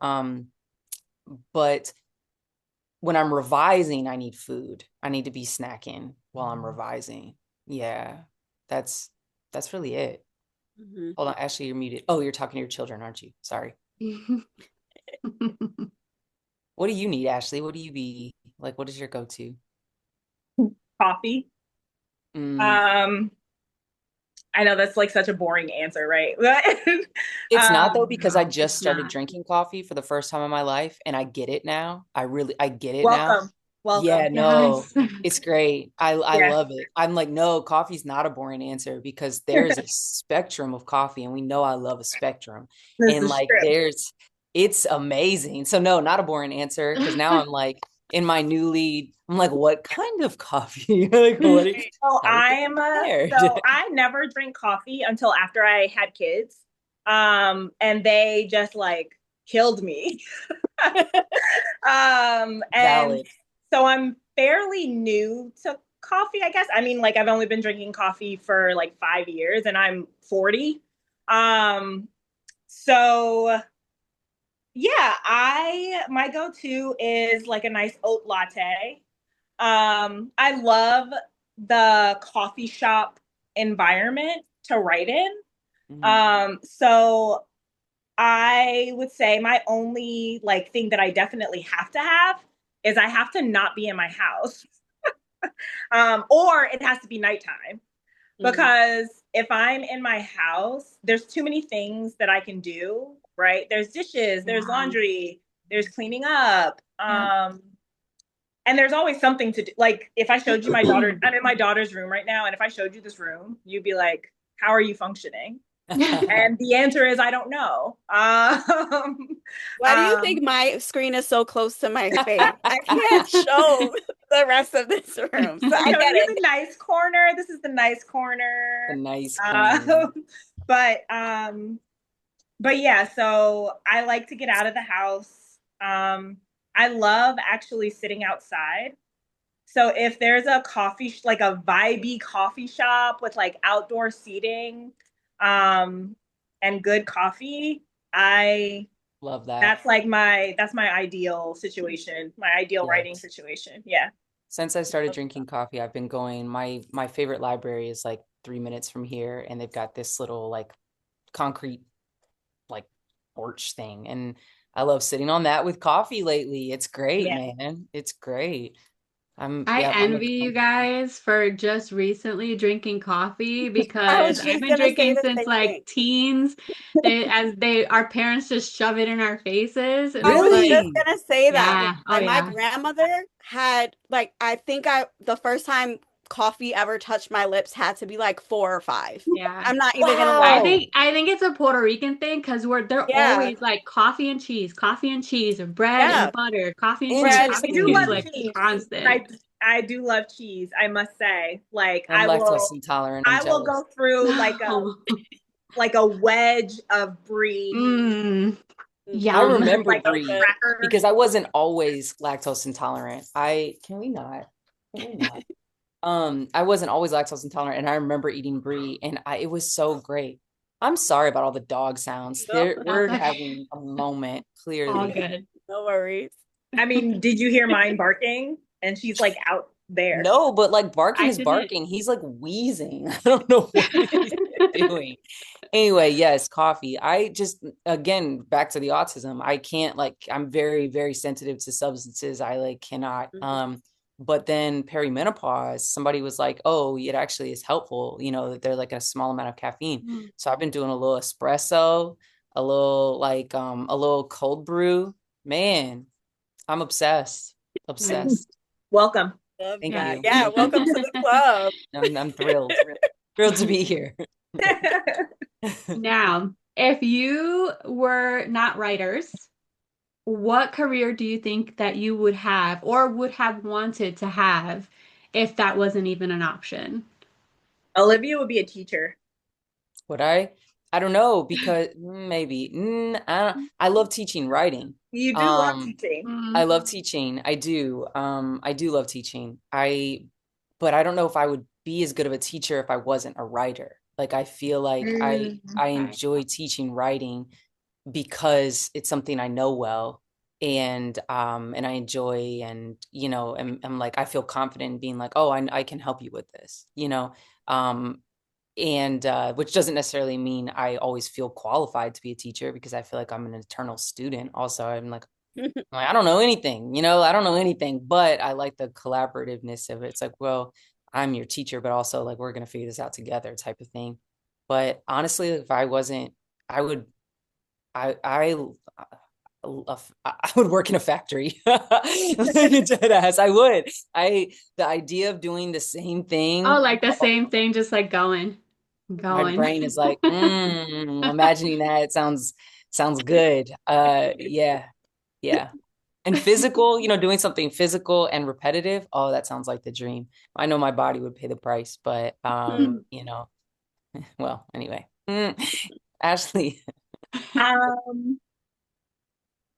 when I'm revising, I need food. I need to be snacking while I'm revising. Yeah, that's really it. Mhm. Hold on, Ashley, you're muted. Oh, you're talking to your children, aren't you? Sorry. What do you need, Ashley? What do you be like? What is your go-to? Coffee. Mm, Um, I know that's like such a boring answer, right? it's not though, um, because I No, just it's started not. drinking coffee for the first time in my life, and I get it now. I get it now. welcome, Yeah, welcome. no, Yes. it's great. I Yeah, love it. I'm like, no, coffee's not a boring answer because there is a spectrum of coffee, and we know I love a spectrum. this And is like true. it's amazing. So no, not a boring answer because now I'm like in my new lead. I'm like, what kind of coffee? Like, So how is it prepared? I never drink coffee until after I had kids. And they just like killed me. And Valid. so I'm fairly new to coffee, I guess. I mean, like I've only been drinking coffee for like 5 years and I'm 40. Um, so yeah, I my go-to is like a nice oat latte. I love the coffee shop environment to write in. Mhm. So I would say my only like thing that I definitely have to have is I have to not be in my house. Or it has to be nighttime. Mhm. Because if I'm in my house, there's too many things that I can do, right? There's dishes, there's Yeah. laundry, there's cleaning up. Yeah. And there's always something to do. Like if I showed you my daughter, I'm in my daughter's room right now, and if I showed you this room, you'd be like, "How are you functioning?" And the answer is, I don't know. Why do you think Um, my screen is so close to my face? I can't show the rest of this room. So I I showed get you it. the nice corner. This is the nice A corner. nice corner. Um, but um, but yeah, so I like to get out of the house. I love actually sitting outside. So if there's a like a vibey coffee shop with like outdoor seating, um, and good coffee, I Love that. that's my ideal situation, my ideal writing Yes. situation. Yeah. Since I started drinking coffee, I've been going, my favorite library is like 3 minutes from here, and they've got this little like concrete like porch thing. And I love sitting on that with coffee lately. It's great, Yeah. man. It's great. I Yeah, envy you guys for just recently drinking coffee I because was I've just been gonna say drinking the since same like thing. teens. Our parents just shove it in our faces, and I it's was like, just really? gonna say that. yeah, oh Like my yeah, grandmother had like I think I the first time coffee ever touched my lips had to be like 4 or 5. yeah. I'm not even gonna I lie. Wow. think I think it's a Puerto Rican thing because they're Yeah. always like coffee and cheese, or bread and Yeah. butter, coffee and cheese, Bread I and coffee and do cheese, love cheese. like cheese. constant. I do love cheese, I must say. Like I'm lactose intolerant. I'm I will go jealous. through Oh, like a wedge of brie mm, I Mhm. yum. with remember like a So brie good. cracker. because I wasn't always lactose intolerant. Can we not? Can we not? I wasn't always lactose intolerant, and I remember eating brie, and it was so great. I'm sorry about all the dog sounds. No, That's We're okay. having a moment, All clearly. good. no worries. I mean, did you hear mine barking? And she's like out there. No, but like barking I is didn't. barking. He's like wheezing. I don't know what he's doing. Anyway, yes, coffee. I just, again, back to the autism. I can't like, I'm very, very sensitive to substances. I like cannot. Mhm. But then perimenopause, somebody was like, oh, it actually is helpful, that they're like a small amount of caffeine. Mm. So I've been doing a little espresso, a little cold brew. Man, I'm obsessed. Nice. Obsessed. Welcome. Love Thank Yeah. that. you. Yeah, Thank you. welcome to the club. I'm thrilled. Thrilled to be here. Now, if you were not writers, what career do you think that you would have or would have wanted to have if that wasn't even an option? Olivia would be a teacher. Would I? I don't know because maybe. I love teaching writing. You do love Um, teaching. I love Mhm. teaching. I do. I do love teaching. But I don't know if I would be as good of a teacher if I wasn't a writer. Like I feel like I Right. enjoy teaching writing because it's something I know well, and I enjoy, and I'm like I feel confident in being like, oh, I can help you with this, um and which doesn't necessarily mean I always feel qualified to be a teacher, because I feel like I'm an eternal student. Also, I'm like, I don't know anything, I don't know anything, but I like the collaborativeness of it. It's like, well, I'm your teacher, but also like we're gonna figure this out together type of thing. But honestly, if I wasn't, I would I would work in a factory. Dead ass. I would. The idea of doing the same Oh, thing, like the same thing, just like my going. brain is like, imagining that. It sounds good. Yeah, yeah. And physical, doing something physical and repetitive. Oh, that sounds like the dream. I know my body would pay the price, but well, anyway. Ashley. Um,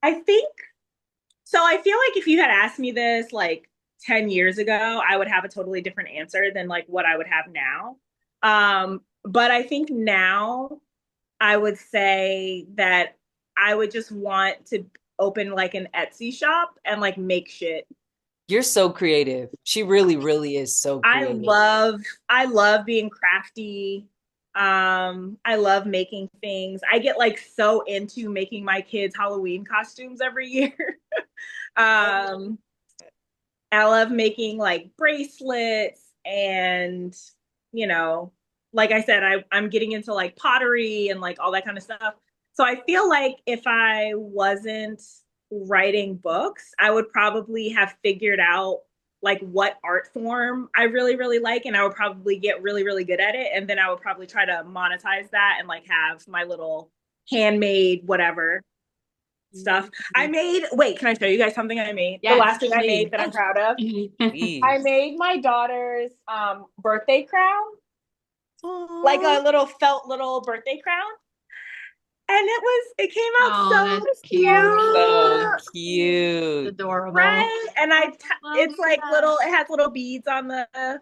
I think so. I feel like if you had asked me this like 10 years ago, I would have a totally different answer than like what I would have now. But I think now I would say that I would just want to open like an Etsy shop and like make shit. You're so creative. She really, really is so I creative. love I love being crafty. I love making things. I get like so into making my kids Halloween costumes every year. um I love making like bracelets and you know, like I said, I'm getting into like pottery and like all that kind of stuff. So I feel like if I wasn't writing books, I would probably have figured out like what art form I really, really like, and I would probably get really, really good at it. And then I would probably try to monetize that and like have my little handmade whatever stuff. I made, wait, can I show you guys something I made? The Yes, last thing I made please. that I'm proud of. I Please. made my daughter's birthday crown, like Aw, a little felt little birthday crown. And it came out Oh, so that's So cute, cute. adorable. right? And Love it's like little, that. it has little beads on the I love end.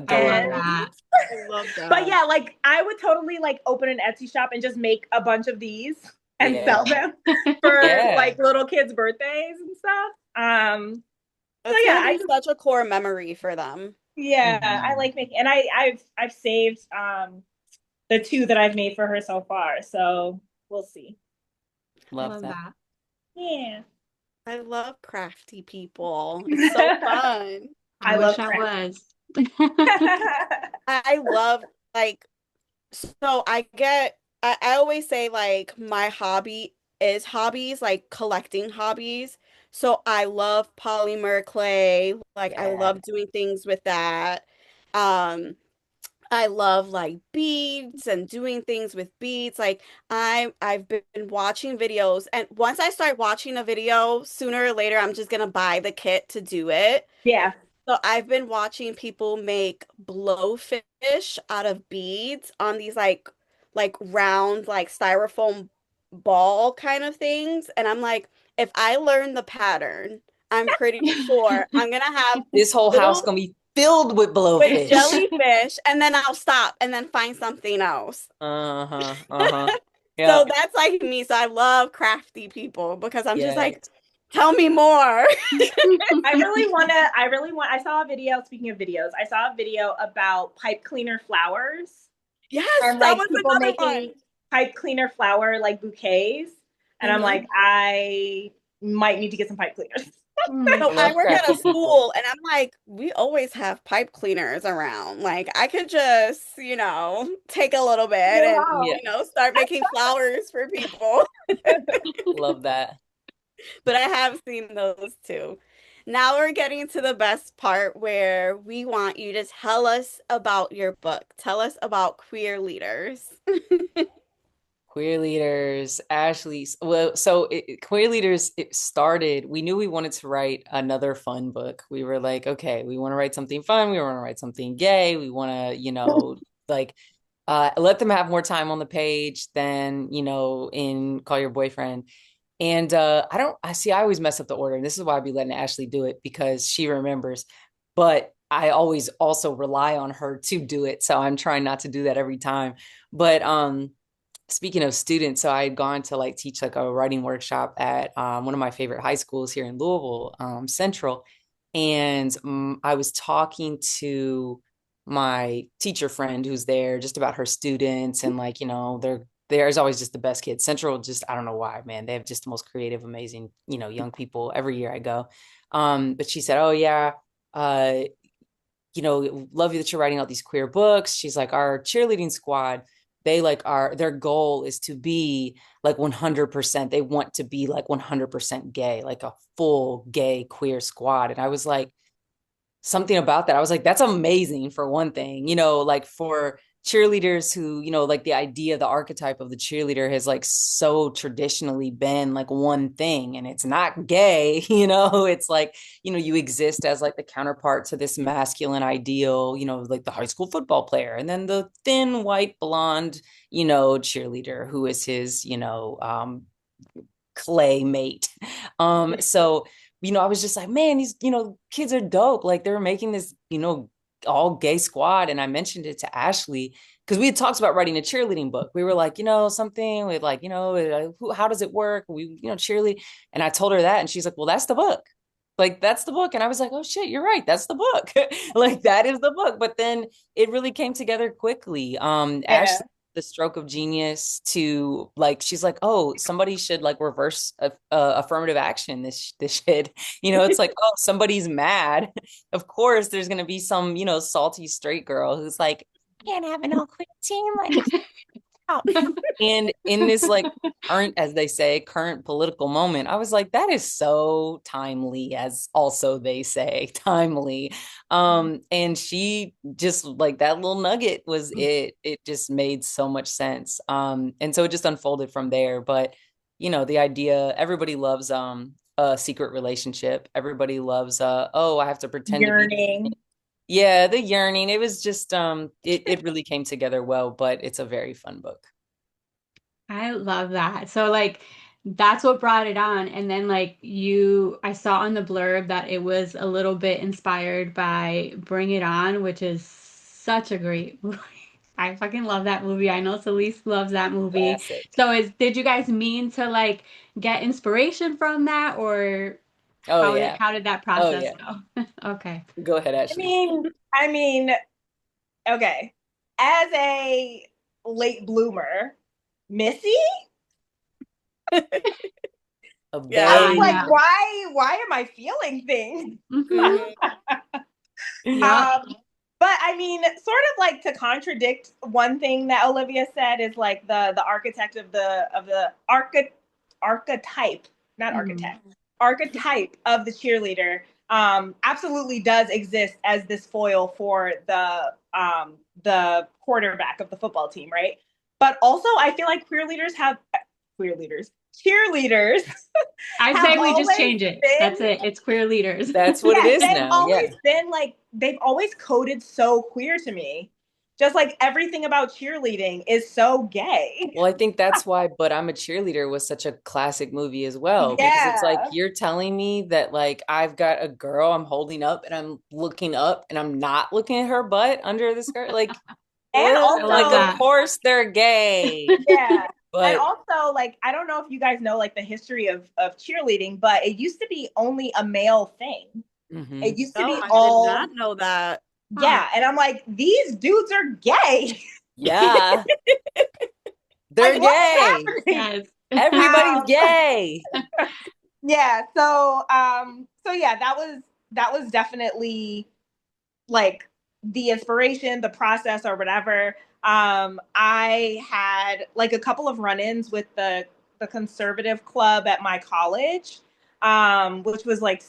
Adorable. that. I love But that. yeah, like I would totally like open an Etsy shop and just make a bunch of these and sell Yeah. them for Yeah. like little kids' birthdays and stuff. So It's yeah, gonna be such a core memory for them. I Mhm. like making, and I've saved the two that I've made for her so far. So we'll see. I Love love that. that. Yeah, I love crafty people. It's so fun. I I love wish I was. I love like so I always say like my hobby is hobbies, like collecting hobbies. So I love polymer clay. Like I Yeah. love doing things with that. Um I love like beads and doing things with beads. Like I've been watching videos, and once I start watching a video, sooner or later I'm just gonna buy the kit to do it. yeah, So I've been watching people make blowfish out of beads on these like round like styrofoam ball kind of things, and I'm like, if I learn the pattern, I'm pretty sure I'm gonna have This whole house little gonna be filled with with blowfish. jellyfish, and then I'll stop and then find something else. Uh-huh. Uh-huh. So Yep. that's like me. So I love crafty people because I'm just like, Yes. tell me more. I saw a video, speaking of videos, I saw a video about pipe cleaner flowers Yes, and that like was people another one. making pipe cleaner flower like bouquets. And I'm Hmm. like, I might need to get some pipe cleaners. Mm. So I I love work at a crafty people. school and I'm like, we always have pipe cleaners around. Like I could just, take a little bit Chill and, Yeah. out. start making flowers for people. Love that. But I have seen those too. Now we're getting to the best part where we want you to tell us about your book. Tell us about Queer Leaders. Queerleaders, Ashley. Well, so Queerleaders, it started. We knew we wanted to write another fun book. We were like, okay, we want to write something fun. We want to write something gay. We want to, like, let them have more time on the page than, in Call Your Boyfriend. And I always mess up the order. And this is why I'd be letting Ashley do it because she remembers. But I always also rely on her to do it. So I'm trying not to do that every time. But speaking of students, so I had gone to like teach like a writing workshop at one of my favorite high schools here in Louisville, Central. And I was talking to my teacher friend who's there just about her students and like, there's always just the best kids. Central, just I don't know why, man. They have just the most creative, amazing, young people every year I go. But she said, "Oh yeah, uh, love you that you're writing all these queer books." She's like, "Our cheerleading squad, they like their goal is to be like 100%. They want to be like 100% gay, like a full gay queer squad." And I was like, something about that. I was like, that's amazing for one thing, like for cheerleaders who, like the idea, the archetype of the cheerleader has like so traditionally been like one thing and it's not gay, it's like, you exist as like the counterpart to this masculine ideal, like the high school football player and then the thin white blonde, cheerleader who is his, clay mate. So I was just like, man, these, kids are dope. Like they're making this, all gay squad. And I mentioned it to Ashley because we had talked about writing a cheerleading book. We were like, something with like, how does it work? We, cheerlead. And I told her that. And she's like, well, that's the book. Like, that's the book. And I was like, oh shit, you're right. That's the book. Like that is the book. But then it really came together quickly. Ashley, the stroke of genius to like, she's like, oh, somebody should like reverse affirmative action. This shit, it's like, oh, somebody's mad. Of course, there's gonna be some, salty straight girl who's like, I can't have an all queer team. Like, and in this like current, as they say, current political moment, I was like, that is so timely, as also they say, timely. And she just like that little nugget was it just made so much sense. And so it just unfolded from there. But the idea, everybody loves a secret relationship. Everybody loves oh, I have to pretend to be. Yeah, the yearning. It was just it really came together well, but it's a very fun book. I love that. So like that's what brought it on. And then like I saw on the blurb that it was a little bit inspired by Bring It On, which is such a great movie. I fucking love that movie. I know Celeste loves that movie. Classic. So did you guys mean to like get inspiration from that or Oh yeah. how did that Oh process yeah. go? Okay. Go ahead, Ashley. I mean, okay. As a late bloomer, Missy? Yeah. I was like, why am I feeling things? Yeah. But I mean, sort of like to contradict one thing that Olivia said is like the architect of the archetype, not architect, archetype of the cheerleader absolutely does exist as this foil for the quarterback of the football team, right? But also I feel like cheerleaders. I say we just change it. That's it. It's queer leaders. That's what it is now. They've always coded so queer to me. Just like everything about cheerleading is so gay. Well, I think that's why But I'm a Cheerleader was such a classic movie as well. Because it's like you're telling me that like I've got a girl I'm holding up and I'm looking up and I'm not looking at her butt under the skirt. Like, and also, like, of course they're gay. Yeah. But and also, like, I don't know if you guys know like the history of cheerleading, but it used to be only a male thing. It used to be all. I did not know that. Yeah, and I'm like, these dudes are gay. Yeah, they're gay. Yes. Everybody's gay. Yeah. So yeah, that was definitely like the inspiration, the process, or whatever. I had like a couple of run-ins with the conservative club at my college, which was like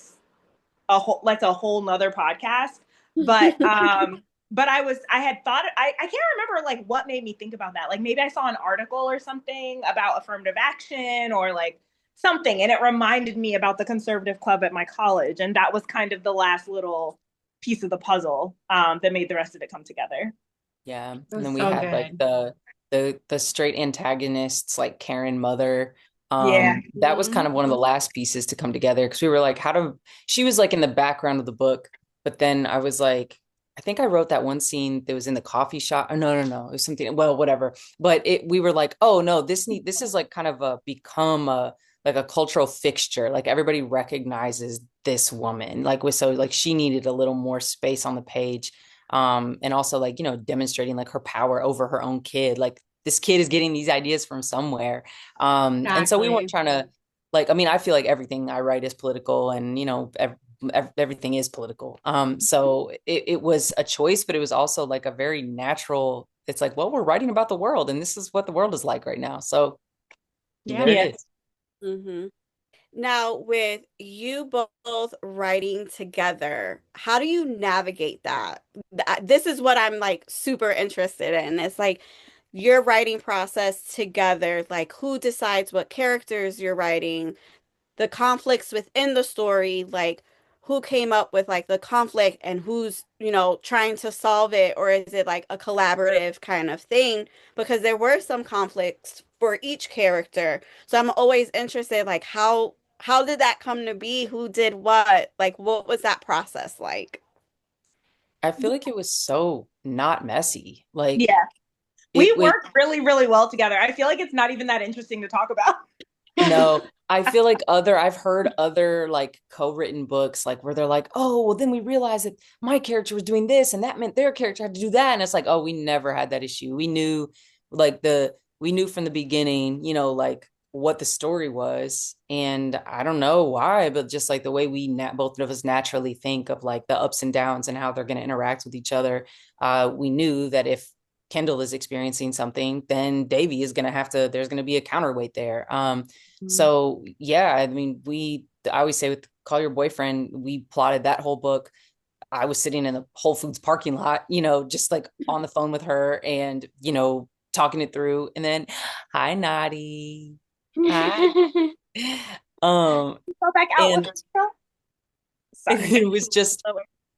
a whole nother podcast. But but I had thought I can't remember like what made me think about that. Like maybe I saw an article or something about affirmative action or like something, and it reminded me about the conservative club at my college, and that was kind of the last little piece of the puzzle that made the rest of it come together. Yeah, and then we had like the straight antagonists like Karen Mother, Yeah. That was kind of one of the last pieces to come together because we were like, she was like in the background of the book, but then I was like, I think I wrote that one scene that was in the coffee shop. Oh, no. It was something, well, whatever. But we were like, oh no, this is like kind of become like a cultural fixture. Like everybody recognizes this woman. So like she needed a little more space on the page. And also like, demonstrating like her power over her own kid. Like this kid is getting these ideas from somewhere. And so we weren't Exactly. trying to like, I mean, I feel like everything I write is political and, everything is political. So it was a choice, but it was also like a very natural, it's like, well, we're writing about the world and this is what the world is like right now. So there Yeah. it Yeah. is. Mm-hmm. Now, with you both writing together, how do you navigate that? This is what I'm like super interested in. It's like your writing process together, like who decides what characters you're writing, the conflicts within the story, like who came up with like the conflict and who's, trying to solve it, or is it like a collaborative kind of thing? Because there were some conflicts for each character. So I'm always interested, like how did that come to be? Who did what? Like what was that process like? I feel like it was so not messy. Like Yeah. We it work really, really well together. I feel like it's not even that interesting to talk about. No, I feel like I've heard other like co-written books like where they're like, oh, well, then we realized that my character was doing this and that meant their character had to do that. And it's like, oh, we never had that issue. We knew like we knew from the beginning, like what the story was. And I don't know why, but just like the way both of us naturally think of like the ups and downs and how they're going to interact with each other. We knew that if Kendall is experiencing something, then Davy is going to there's going to be a counterweight there. So yeah, I mean, I always say with Call Your Boyfriend, we plotted that whole book. I was sitting in the Whole Foods parking lot, just like on the phone with her and, talking it through. And then, hi, Naughty. Hi. Go back out with And her. it Sorry. was just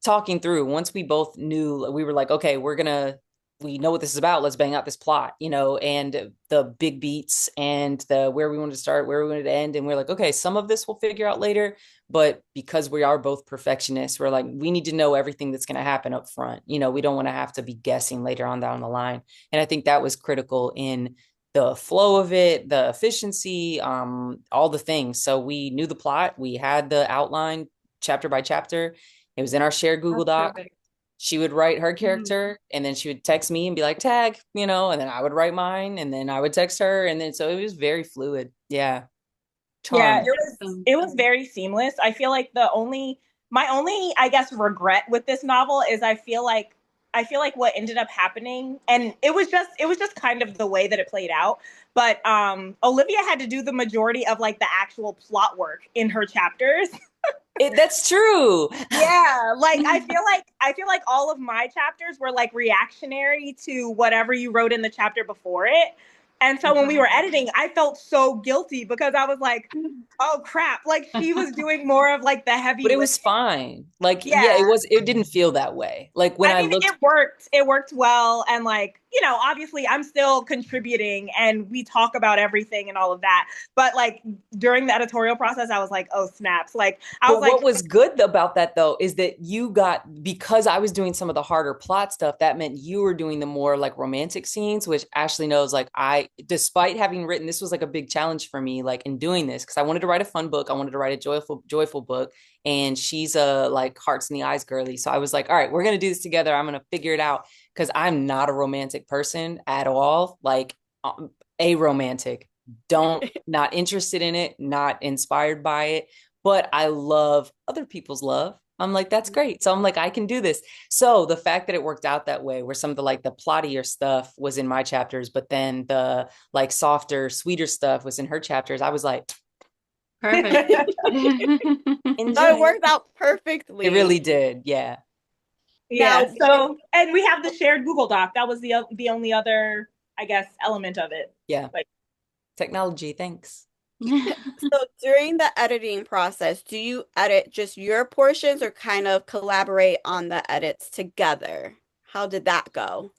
talking through. Once we both knew, we were like, okay, we know what this is about. Let's bang out this plot, and the big beats and the where we wanted to start, where we wanted to end. And we're like, okay, some of this we'll figure out later. But because we are both perfectionists, we're like, we need to know everything that's going to happen up front. We don't want to have to be guessing later on down the line. And I think that was critical in the flow of it, the efficiency, all the things. So we knew the plot, we had the outline chapter by chapter. It was in our shared Google That's Doc. perfect. She would write her Mhm. character and then she would text me and be like, tag, and then I would write mine and then I would text her. And then so it was very fluid. Yeah. Yeah, Charmed. Awesome. it was very seamless. I feel like my only I guess regret with this novel is I feel like what ended up happening, and it was just kind of the way that it played out, but Olivia had to do the majority of like the actual plot work in her chapters. That's true. Yeah, like I feel like all of my chapters were like reactionary to whatever you wrote in the chapter before it. And so when we were editing, I felt so guilty because I was like, oh crap, like she was doing more of like the heavy But it was lifting. fine. Like, yeah, Yeah. it didn't feel that way. Like when I I mean, looked, it worked. It worked well. And like, obviously I'm still contributing and we talk about everything and all of that. But like during the editorial process, I was like, oh snaps. Like I was but what like, was good about that though is that because I was doing some of the harder plot stuff, that meant you were doing the more like romantic scenes, which Ashley knows, like despite having written, this was like a big challenge for me, like in doing this, because I wanted to write a fun book. I wanted to write a joyful book. And she's a like hearts in the eyes girly. So I was like, all right, we're going to do this together. I'm going to figure it out because I'm not a romantic person at all. Like a romantic, not interested in it, not inspired by it, but I love other people's love. I'm like, that's great. So I'm like, I can do this. So the fact that it worked out that way, where some of the like the plottier stuff was in my chapters, but then the like softer, sweeter stuff was in her chapters, I was like, Perfect. So it enjoy. worked out It perfectly. really did. Yeah. yeah. Now, So, and we have the shared Google Doc. That was the only other, I guess, element of it. Yeah. Like, Technology. Thanks. so during the editing process, do you edit just your portions or kind of collaborate on the edits together? How did that go?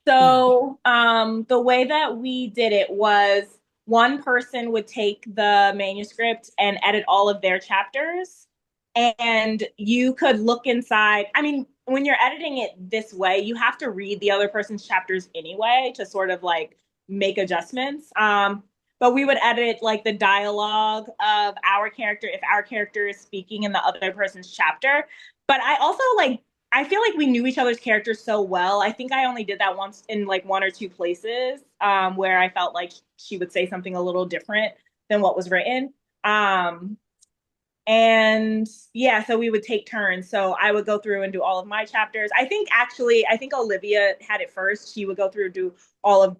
so, the way that we did it was one person would take the manuscript and edit all of their chapters, and you could look inside. I mean, when you're editing it this way, you have to read the other person's chapters anyway to sort of like make adjustments. But we would edit like the dialogue of our character if our character is speaking in the other person's chapter. But I also like, I feel like we knew each other's characters so well. I think I only did that once in like one or two places, where I felt like she would say something a little different than what was written. And yeah, so we would take turns. So I would go through and do all of my chapters. I think Olivia had it first. She would go through and do all of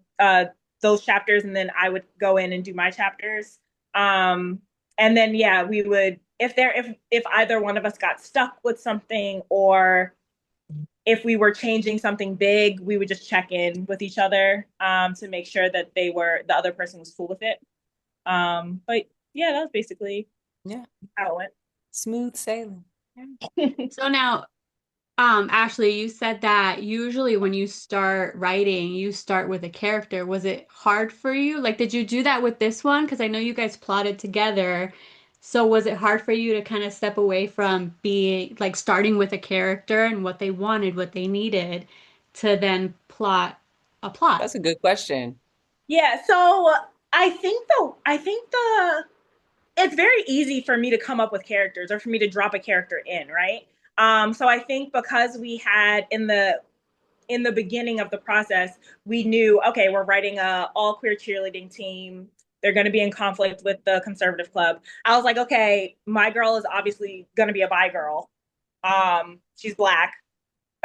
those chapters, and then I would go in and do my chapters. And then yeah, we would, if either one of us got stuck with something, or if we were changing something big, we would just check in with each other to make sure that the other person was cool with it. But yeah, that was basically how it went. Smooth sailing. So now, Ashley, you said that usually when you start writing, you start with a character. Was it hard for you? Like, did you do that with this one? Because I know you guys plotted together. So was it hard for you to kind of step away from being like starting with a character and what they wanted, what they needed, to then plot a plot? That's a good question. Yeah, so I think the it's very easy for me to come up with characters or for me to drop a character in, right? So I think because we had in the beginning of the process, we knew, okay, we're writing a all queer cheerleading team. They're going to be in conflict with the conservative club. I was like, okay, my girl is obviously going to be a bi girl. She's Black.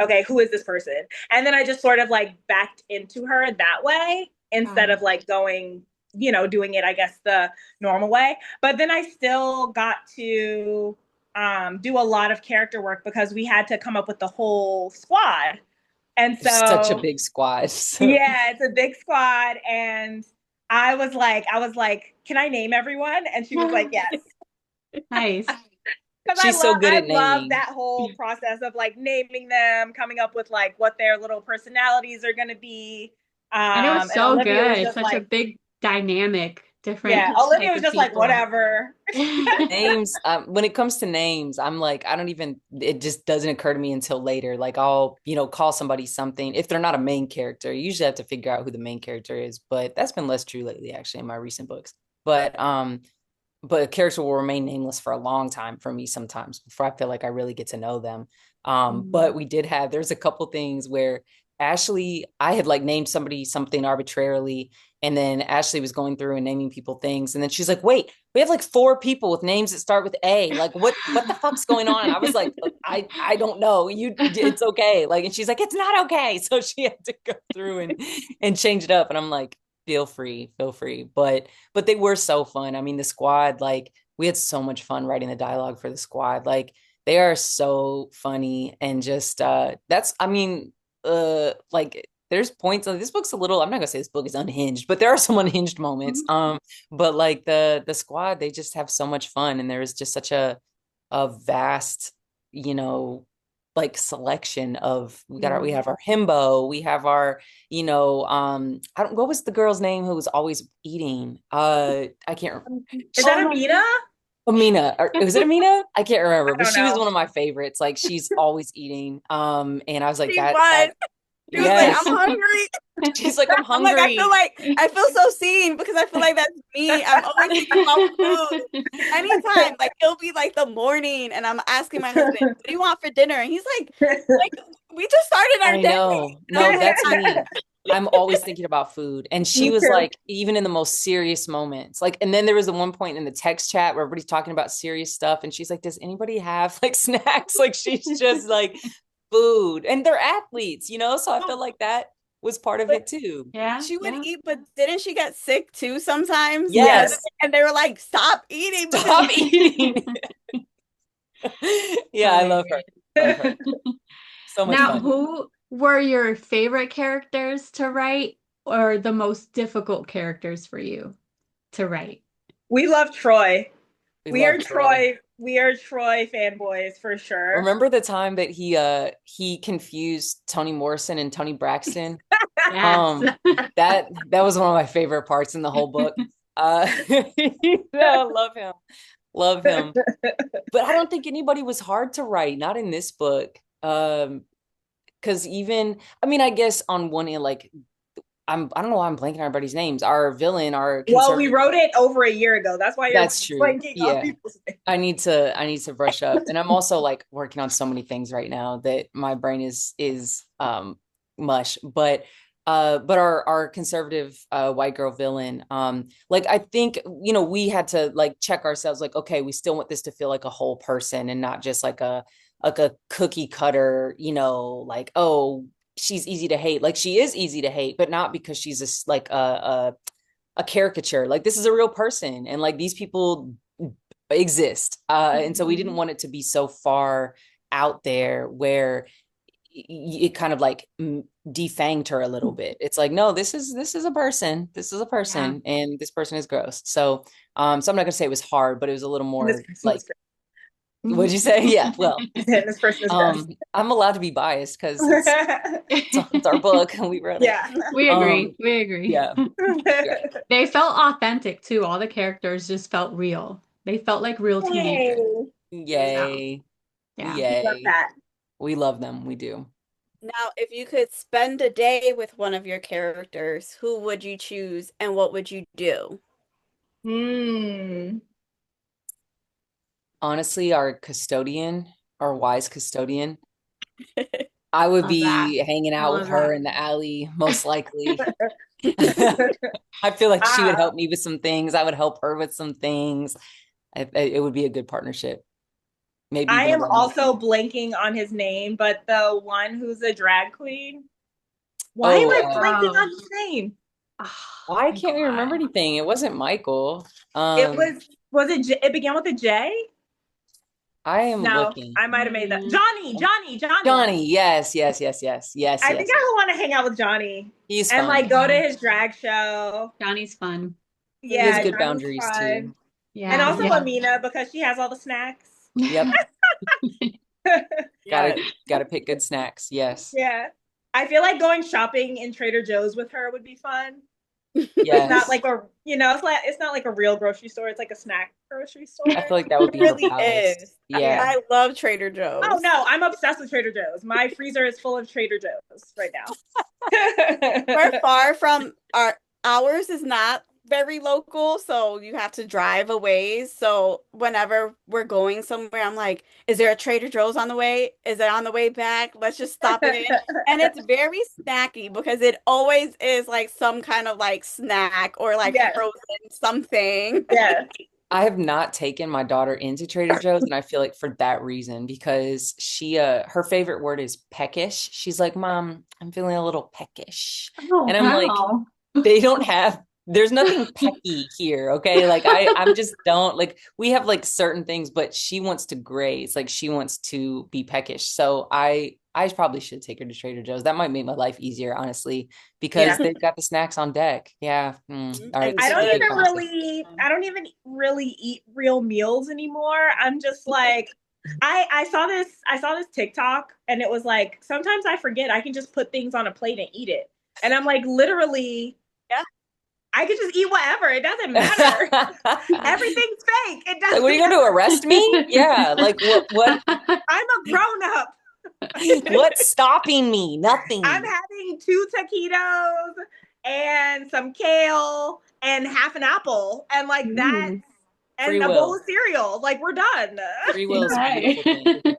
Okay, who is this person? And then I just sort of like backed into her that way instead of like going, doing it, I guess, the normal way. But then I still got to do a lot of character work because we had to come up with the whole squad. And so It's such a big squad. So. Yeah, it's a big squad. And I was like, can I name everyone? And she was like, yes. Nice. Because She's so good at I love naming. that whole process of like naming them, coming up with like what their little personalities are going to be. And it was so Olivia was good. just Such a like, big dynamic, different yeah, Olivia type was of just like, people. whatever. Names, when it comes to names, I'm like, it just doesn't occur to me until later. Like I'll, call somebody something. If they're not a main character, you usually have to figure out who the main character is, but that's been less true lately, actually, in my recent books. But a character will remain nameless for a long time for me sometimes before I feel like I really get to know them. But there's a couple things where I had like named somebody something arbitrarily, and then Ashley was going through and naming people things, and then she's like, "Wait, we have like 4 people with names that start with A. Like, what the fuck's going on?" And I was like, I don't know. It's okay. Like, and she's like, "It's not okay." So she had to go through and change it up, and I'm like, feel free. But they were so fun. I mean, the squad, like, we had so much fun writing the dialogue for the squad. Like, they are so funny, and just like, there's points on this book's a little, I'm not gonna say this book is unhinged, but there are some unhinged moments. But like the squad, they just have so much fun, and there is just such a vast, like selection of, we have our himbo, we have our, what was the girl's name who was always eating? I can't remember. Is that Amina? Amina, or was it Amina? I can't remember, but she was know. one of my favorites. Like, she's always eating. And I was like, She was like, I'm hungry. She's like, I'm hungry. I'm like, I feel so seen, because I feel like that's me. I'm always thinking about food. Anytime, like, it'll be like the morning, and I'm asking my husband, "What do you want for dinner?" And he's like, we just started our day. No, that's me. I'm always thinking about food. And she was like, even in the most serious moments, like, and then there was the one point in the text chat where everybody's talking about serious stuff, and she's like, does anybody have like snacks? Like, she's just like, food. And they're athletes, so I feel like that was part of it too. Yeah. She would eat, but didn't she get sick too sometimes? Yes. And they were like, stop eating. Stop eating. Yeah, I love her. So much fun. Who were your favorite characters to write, or the most difficult characters for you to write? We love Troy. We are Troy fanboys for sure. Remember the time that he confused Toni Morrison and Toni Braxton? Yes. That was one of my favorite parts in the whole book. No, love him. Love him. But I don't think anybody was hard to write, not in this book. Because even, I mean, I guess on one end, like I don't know why I'm blanking on everybody's names. Our villain, our Well, we conservative. wrote it over a year ago. That's why you're That's true. blanking on Yeah. people's names. I need to brush up. And I'm also like working on so many things right now that my brain is mush. But our conservative white girl villain, like I think, we had to like check ourselves, like, okay, we still want this to feel like a whole person and not just like a cookie cutter, like, oh, she's easy to hate. Like she is easy to hate, but not because she's a caricature. Like this is a real person, and like these people exist. And so we didn't want it to be so far out there where it kind of like defanged her a little bit. It's like, no, this is a person. This is a person, and this person is gross. So so I'm not gonna say it was hard, but it was a little And this more person like, is great. what'd you say? Yeah, well, This person is gross. I'm allowed to be biased because it's our book and we wrote it. Yeah. We agree. We agree. Yeah. They felt authentic too. All the characters just felt real. They felt like real teenagers. Yay. Yeah. Yay. Love that. We love them. We do. Now, if you could spend a day with one of your characters, who would you choose and what would you do? Honestly, our custodian, our wise custodian, I would Love be that. hanging out with Love her that. in the alley, most likely. I feel like she would help me with some things. I would help her with some things. It would be a good partnership. Maybe I even am also blanking on his name, but the one who's a drag queen. Why am I blanking on his name? Why can't we remember anything? It wasn't Michael. It was it? It began with a J. I am No, looking. I might have made that. Johnny. Johnny, yes. I think I would want to hang out with Johnny. He's and fun. like go to his drag show. Johnny's fun. He has good Johnny's boundaries fun. too. Yeah. And also Amina, because she has all the snacks. Yep. Gotta pick good snacks. Yes. Yeah. I feel like going shopping in Trader Joe's with her would be fun. Yes. It's not like it's not like a real grocery store. It's like a snack grocery store. I feel like that would be It really palace. is. Yeah. I love Trader Joe's. Oh no, I'm obsessed with Trader Joe's. My freezer is full of Trader Joe's right now. We're far from ours is not very local, so you have to drive a ways. So whenever we're going somewhere, I'm like, is there a Trader Joe's on the way? Is it on the way back? Let's just stop it in. And it's very snacky because it always is like some kind of like snack or like frozen something. Yeah. I have not taken my daughter into Trader Joe's, and I feel like for that reason, because she her favorite word is peckish. She's like, Mom, I'm feeling a little peckish. And I'm like, they don't have, there's nothing pecky here, okay? Like I'm just don't like, we have like certain things, but she wants to graze, like she wants to be peckish. So I probably should take her to Trader Joe's. That might make my life easier, honestly, because they've got the snacks on deck. Yeah. All right. I don't even really eat real meals anymore. I'm just like, I saw this TikTok, and it was like, sometimes I forget I can just put things on a plate and eat it. And I'm like, literally, I could just eat whatever. It doesn't matter. Everything's fake. It doesn't. Like, what are you going to arrest me? Yeah. Like what? I'm a grown up. What's stopping me? Nothing. I'm having 2 taquitos and some kale and half an apple and like that and Free a will. bowl of cereal. Like we're done. Free will is a beautiful thing.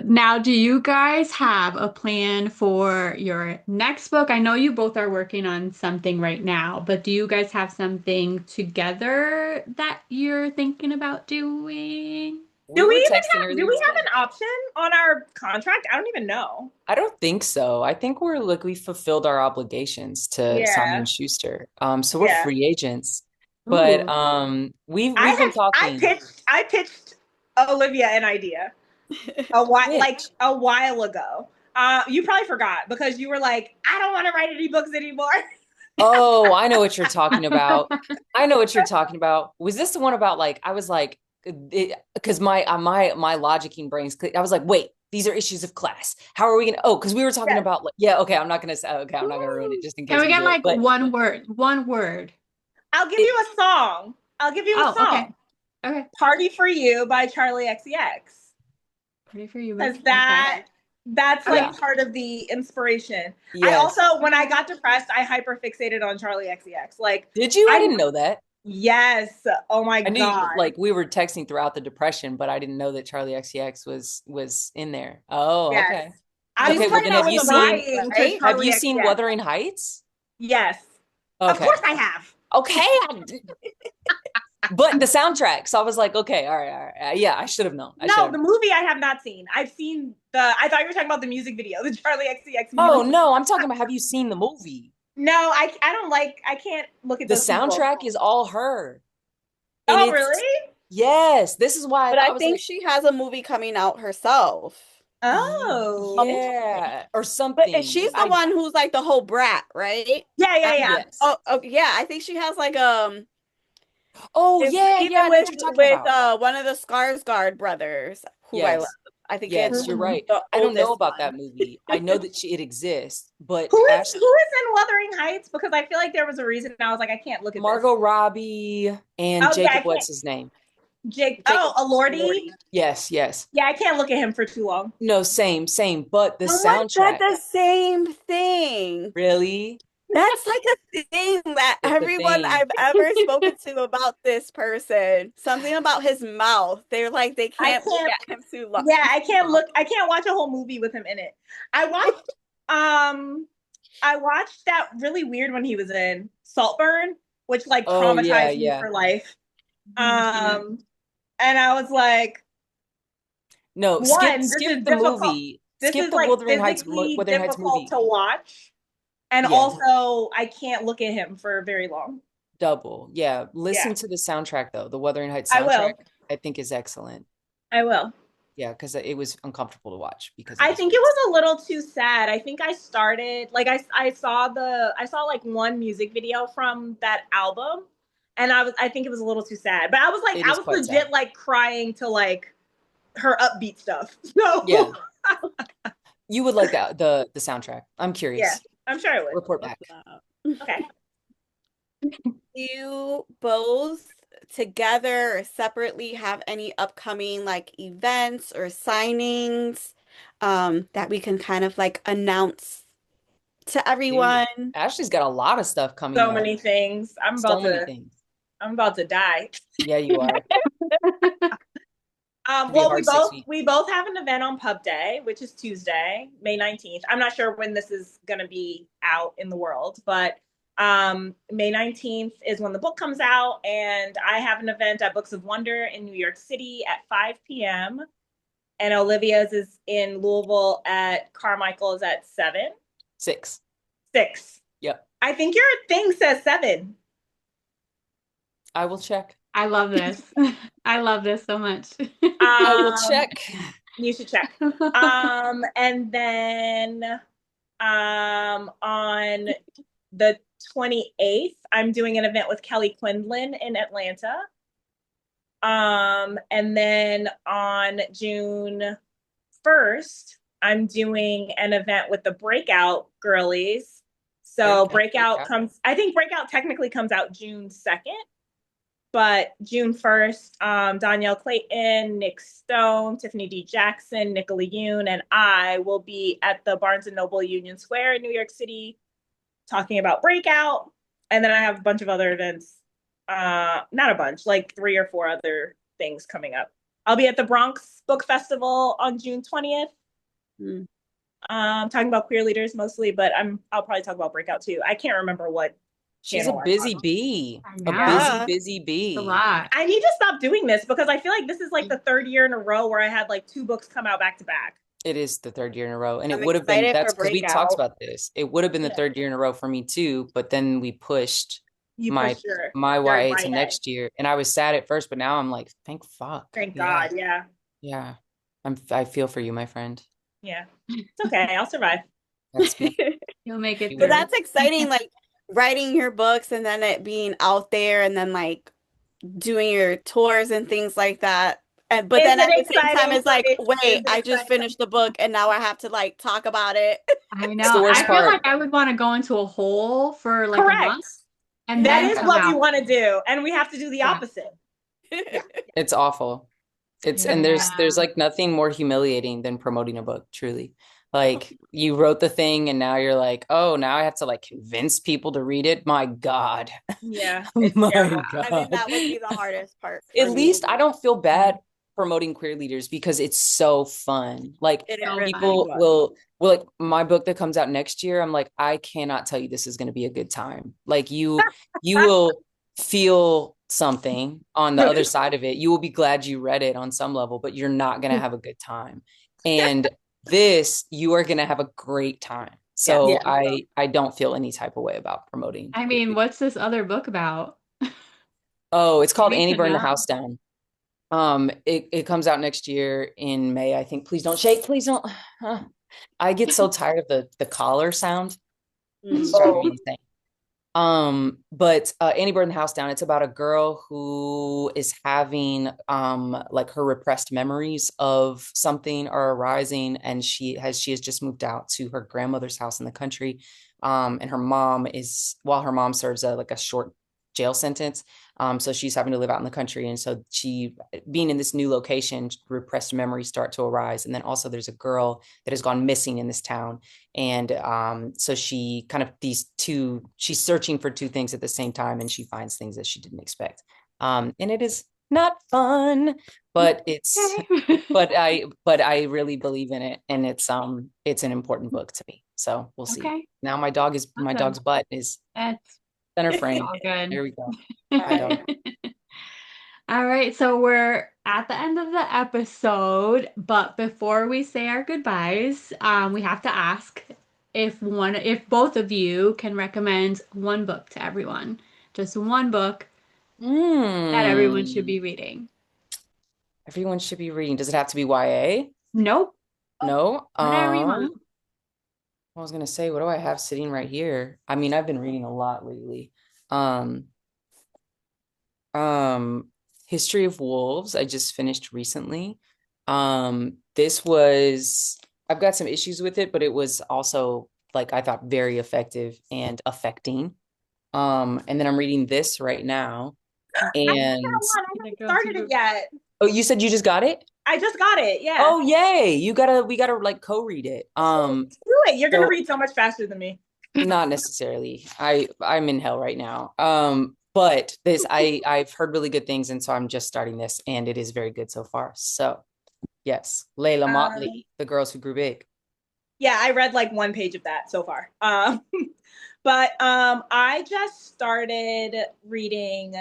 Now, do you guys have a plan for your next book? I know you both are working on something right now, but do you guys have something together that you're thinking about doing? Do we have an option on our contract? I don't even know. I don't think so. I think we fulfilled our obligations to Simon & Schuster. So we're free agents. But we've been talking. I pitched Olivia an idea a while ago. You probably forgot because you were like, I don't want to write any books anymore. Oh, I know what you're talking about. Was this the one about like, I was like, because my logicking brains clicked. I was like, wait, these are issues of class. How are we gonna? Because we were talking about like, okay, I'm not gonna ruin it just in case. Can we get like one word? I'll give you a song. I'll give you a song. Okay. Party for You by Charlie XCX. Pretty for you. Because that's like part of the inspiration. Yes. I also, when I got depressed, I hyper fixated on Charlie XCX. Like, did you? I didn't know that. Yes. Oh my I knew God. like we were texting throughout the depression, but I didn't know that Charlie XCX was in there. Oh, yes. okay. I was then have you seen Wuthering Heights? Yes. Okay. Of course I have. Okay. But the soundtrack. So I was like, okay, all right. Yeah, I should have known. The movie I have not seen. I've seen I thought you were talking about the music video, the Charlie XCX music. Oh, no, I'm talking about, have you seen the movie? No, I can't look at the soundtrack is all her. And really? Yes. This is why. But I think she has a movie coming out herself. Oh. Yeah. Or something. But she's the one who's like the whole brat, right? Yeah. Yes. Oh, yeah. I think she has like Oh yeah. With one of the Skarsgård brothers, who I love. I think you're right. I don't know about that movie. I know that it exists, but who is in Wuthering Heights? Because I feel like there was a reason I was like, I can't look at Margot Robbie and Jacob. What's his name? Elordi. Yes. Yeah, I can't look at him for too long. No, same. But the soundtrack. The same thing. Really? That's like a thing that everyone I've ever spoken to about this person. Something about his mouth. They're like, they can't look at him too long. Yeah, I can't watch a whole movie with him in it. I watched that really weird one he was in, Saltburn, which like traumatized me for life. And I was like, no, skip the movie. Skip the Wuthering Heights movie to watch. And also, I can't look at him for very long. Double. Yeah. Listen to the soundtrack, though. The Wuthering Heights soundtrack, I think, is excellent. I will. Yeah, because it was uncomfortable to watch. Because I think it was a little too sad. I think I started, like, I saw like one music video from that album. And I think it was a little too sad. But I was like, I was legit, like, crying to, like, her upbeat stuff. So. Yeah. You would like the soundtrack. I'm curious. Yeah. I'm sure I would. Report back. Okay. You both together or separately have any upcoming like events or signings that we can kind of like announce to everyone? Dude, Ashley's got a lot of stuff coming up. So many things. I'm about to die. Yeah, you are. Well, we both have an event on Pub Day, which is Tuesday, May 19th. I'm not sure when this is going to be out in the world, but May 19th is when the book comes out, and I have an event at Books of Wonder in New York City at 5 p.m. and Olivia's is in Louisville at Carmichael's at 7. 6. Yep. I think your thing says 7. I will check. I love this. I love this so much. I will check. You should check. And then on the 28th, I'm doing an event with Kelly Quinlan in Atlanta. And then on June 1st, I'm doing an event with the Breakout girlies. So Breakout technically comes out June 2nd. But June 1st, Danielle Clayton, Nick Stone, Tiffany D. Jackson, Nicola Yoon, and I will be at the Barnes & Noble Union Square in New York City talking about Breakout. And then I have a bunch of other events. Not a bunch, like 3 or 4 other things coming up. I'll be at the Bronx Book Festival on June 20th. Talking about Queerleaders mostly, but I'll probably talk about Breakout too. I can't remember what. She's a busy bee. Busy bee. A lot. I need to stop doing this because I feel like this is like the 3rd year in a row where I had like 2 books come out back to back. It is the 3rd year in a row. And it would have been, that's because we talked about this. It would have been the 3rd year in a row for me too, but then we pushed my YA to next year. And I was sad at first, but now I'm like, thank fuck. Thank God, yeah. Yeah. I feel for you, my friend. Yeah. It's okay. I'll survive. You'll make it. But that's exciting, like writing your books and then it being out there and then like doing your tours and things like that. But then at the same time, it's like, wait, I just finished the book and now I have to like talk about it. I know. I feel like I would want to go into a hole for like a month and That then is come what we out. want to do, and we have to do the Yeah. opposite. Yeah. It's awful. And there's Yeah. like nothing more humiliating than promoting a book, truly. Like you wrote the thing and now you're like, oh, now I have to like convince people to read it. My God. Yeah, it's My terrible. I think God. that would be the hardest part At for me. least I don't feel Yeah. bad promoting queer leaders because it's so fun. Like It So really fun. people was. will like my book that comes out next year. I'm like, I cannot tell you this is going to be a good time. Like you will feel something on the other side of it. You will be glad you read it on some level, but you're not going to have a good time. And this, you are going to have a great time. Yes. So Yeah. I don't feel any type of way about promoting I queer mean, leaders. what's this other book about? Oh, it's You called need Annie to Burned the know. House Down. It comes out next year in May, I think. Please don't shake. Please don't. I get so tired of the collar sound. It's Mm. driving me Oh, insane. But Annie Burned the House Down, it's about a girl who is having like her repressed memories of something are arising, and she has just moved out to her grandmother's house in the country. And her mom is while her mom serves a like a short jail sentence. So she's having to live out in the country. And so she being in this new location, repressed memories start to arise. And then also there's a girl that has gone missing in this town. And so she kind of she's searching for two things at the same time, and she finds things that she didn't expect. And it is not fun, but Okay. but I really believe in it, and it's an important book to me. So we'll see. Okay. Now my Awesome. dog's butt is That's center frame. all good. There we go. Hi, dog. All right, so we're at the end of the episode, but before we say our goodbyes, we have to ask if both of you can recommend one book to everyone. Just one book that everyone should Mm. be reading. Everyone should be reading. Does it have to be YA? Nope, No. whatever you want. I was gonna say, what do I have sitting right here? I mean, I've been reading a lot lately. Um, um, History of Wolves, I just finished recently. This was, I've got some issues with it, but it was also like I thought very effective and affecting. And then I'm reading this right now. I got And one. I Gonna haven't go started it to yet. oh, you said you just got it? I just got it. Yeah. Oh, yay. We gotta like co-read it. Do it. You're gonna So read so much faster than me. not necessarily. I'm in hell right now. But this I've heard really good things, and so I'm just starting this, and it is very good so far. So yes, Layla Um, Motley, The Girls Who Grew Big. yeah, I read like one page of that so far. But I just started reading.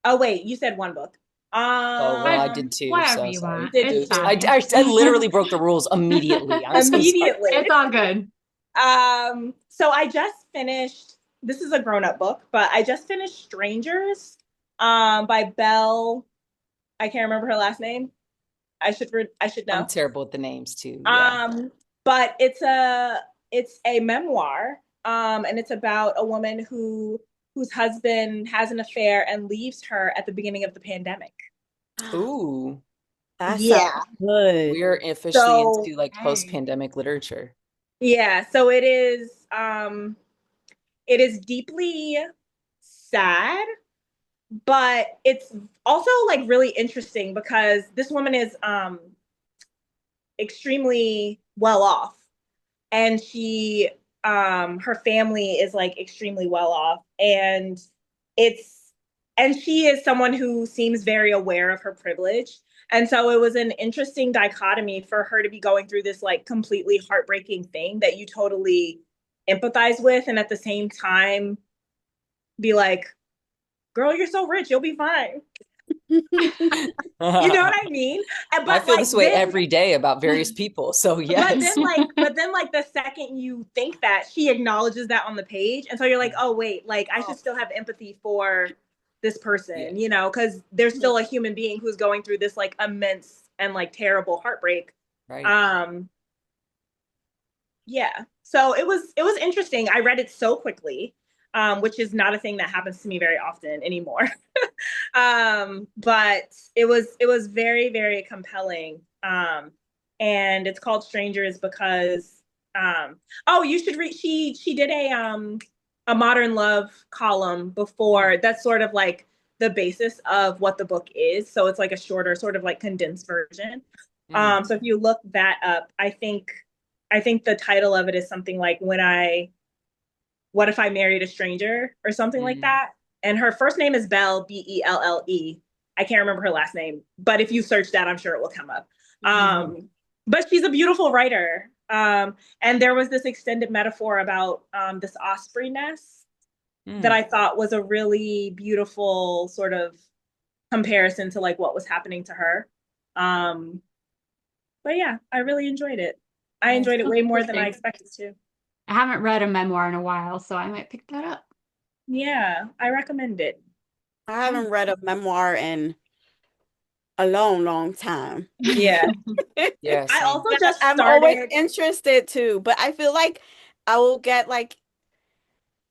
Oh wait, you said one book. Oh well, I did too. Whatever So you sorry. want. Did you It's Oops. too? fine. I literally broke the rules immediately. I'm so sorry. Immediately. It's all good. So I just finished. This is a grown-up book, but I just finished Strangers, by Belle. I can't remember her last name. I should I'm know. terrible at the names too. Yeah. Um, but it's a memoir, and it's about a woman whose husband has an affair and leaves her at the beginning of the pandemic. Ooh, That sounds Yeah. good. we're officially So into like Hey. post-pandemic literature. yeah, so it is deeply sad, but it's also like really interesting because this woman is extremely well off, and she her family is like extremely well off, and it's and she is someone who seems very aware of her privilege, and so it was an interesting dichotomy for her to be going through this like completely heartbreaking thing that you totally empathize with, and at the same time be like, girl, you're so rich, you'll be fine. You know what I mean? I But feel like this way then every day about various people. So yes. but then like the second you think that, she acknowledges that on the page, and so you're like, oh wait, like I should still have empathy for this Yeah. person, because there's still a human being who's going through this like immense and like terrible heartbreak. Right. Yeah, so it was interesting. I read it so quickly, which is not a thing that happens to me very often anymore. But it was very, very compelling. And it's called Strangers because oh, you should read. She did a modern love column before that's sort of like the basis of what the book is. So it's like a shorter, sort of like condensed version. Mm. So if you look that up, I think the title of it is something like what if I married a stranger or something like Mm. that. And her first name is Belle, Belle. I can't remember her last name, but if you search that, I'm sure it will come up. But she's a beautiful writer. And there was this extended metaphor about this osprey nest that Mm. I thought was a really beautiful sort of comparison to like what was happening to her. Um, but yeah, I really enjoyed it. I Nice. enjoyed it Sounds way more than I interesting. expected to. I haven't read a memoir in a while, so I might pick that up. Yeah, I recommend it. I Okay. haven't read a memoir in a long, long time. Yeah. Yeah, I same. also just I'm always started interested too, but I feel like I will get like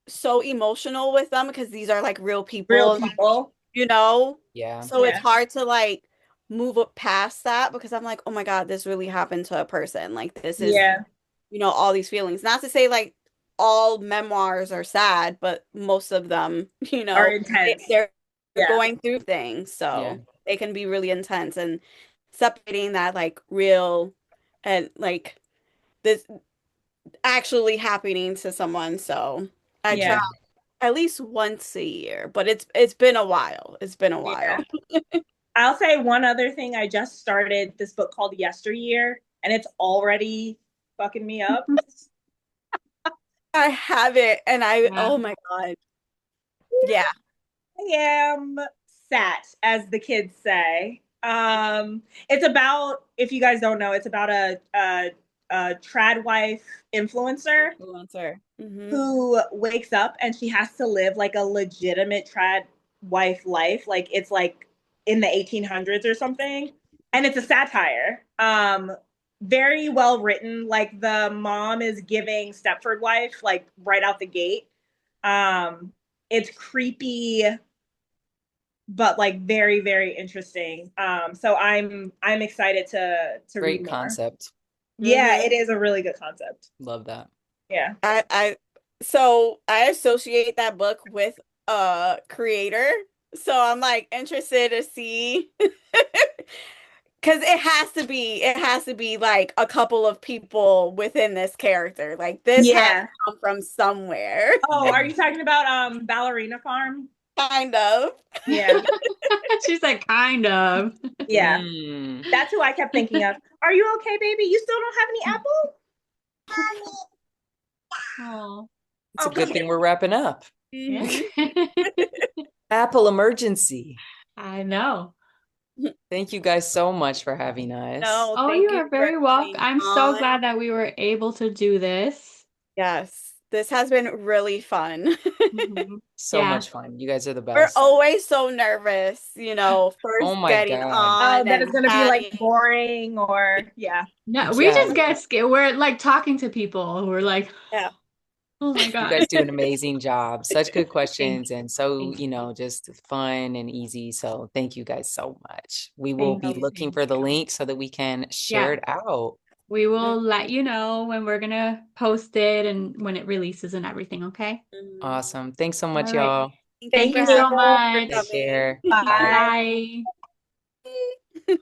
so emotional with them because these are like real real people, people. you know? Yeah. So it's Yeah. hard to like move up past that because I'm like, oh my God, this really happened to a person. Like this is, Yeah. all these feelings. Not to say like all memoirs are sad, but most of them, Are intense. they're Yeah. going through things. Yeah. So they can be really intense and separating that like real and like this actually happening to someone. So I try Yeah. Yeah. at least once a year, but it's been a while. It's been a while. Yeah. I'll say one other thing. I just started this book called Yesteryear, and it's already fucking me up. I have it and Yeah. oh my God. Yeah. I am sat, as the kids say. It's about, if you guys don't know, it's about a trad wife influencer Influencer. who wakes up and she has to live like a legitimate trad wife life. Like it's like in the 1800s or something. And it's a satire. Very well written. Like the mom is giving Stepford Wife like right out the gate. Um, it's creepy, but like very, very interesting. So I'm excited to read Great more. concept. Yeah, Hmm. it is a really good concept. Love that. Yeah. I associate that book with a creator. So I'm like interested to see because it has to be like a couple of people within this character. Like this has to Yeah. come from somewhere. Oh, are you talking about Ballerina Farm? Kind of. Yeah. She's like, kind of. Yeah. Mm. That's who I kept thinking of. Are you okay, baby? You still don't have any apple? Oh, It's a good Okay. thing we're wrapping up. yeah. Hmm. Apple emergency. I know. Thank you guys so much for having us. No, Oh, you thank you are for very welcome. coming I'm so on. glad that we were able to do this. Yes, this has been really fun. Mhm. So Yeah. much fun. You guys are the We're best. always so nervous, Oh first my getting God. on That and is going to be like chatting. boring or, yeah. No, we Yeah. just get scared. We're like talking to people. We're like, Yeah. oh my You God. guys do an amazing job. Such good Thank questions you. and so, Thank you. just fun and easy. So thank you guys so much. We will Thank be you. looking Thank for the you. link so that we can share Yeah. it out. We will let Mhm. you know when we're gonna post it and when it releases and everything, okay? Mhm. Awesome. Thanks so All much, right. y'all. Thank Thank you Yeah. so you. For Take much. coming. care. Bye. Bye. Bye.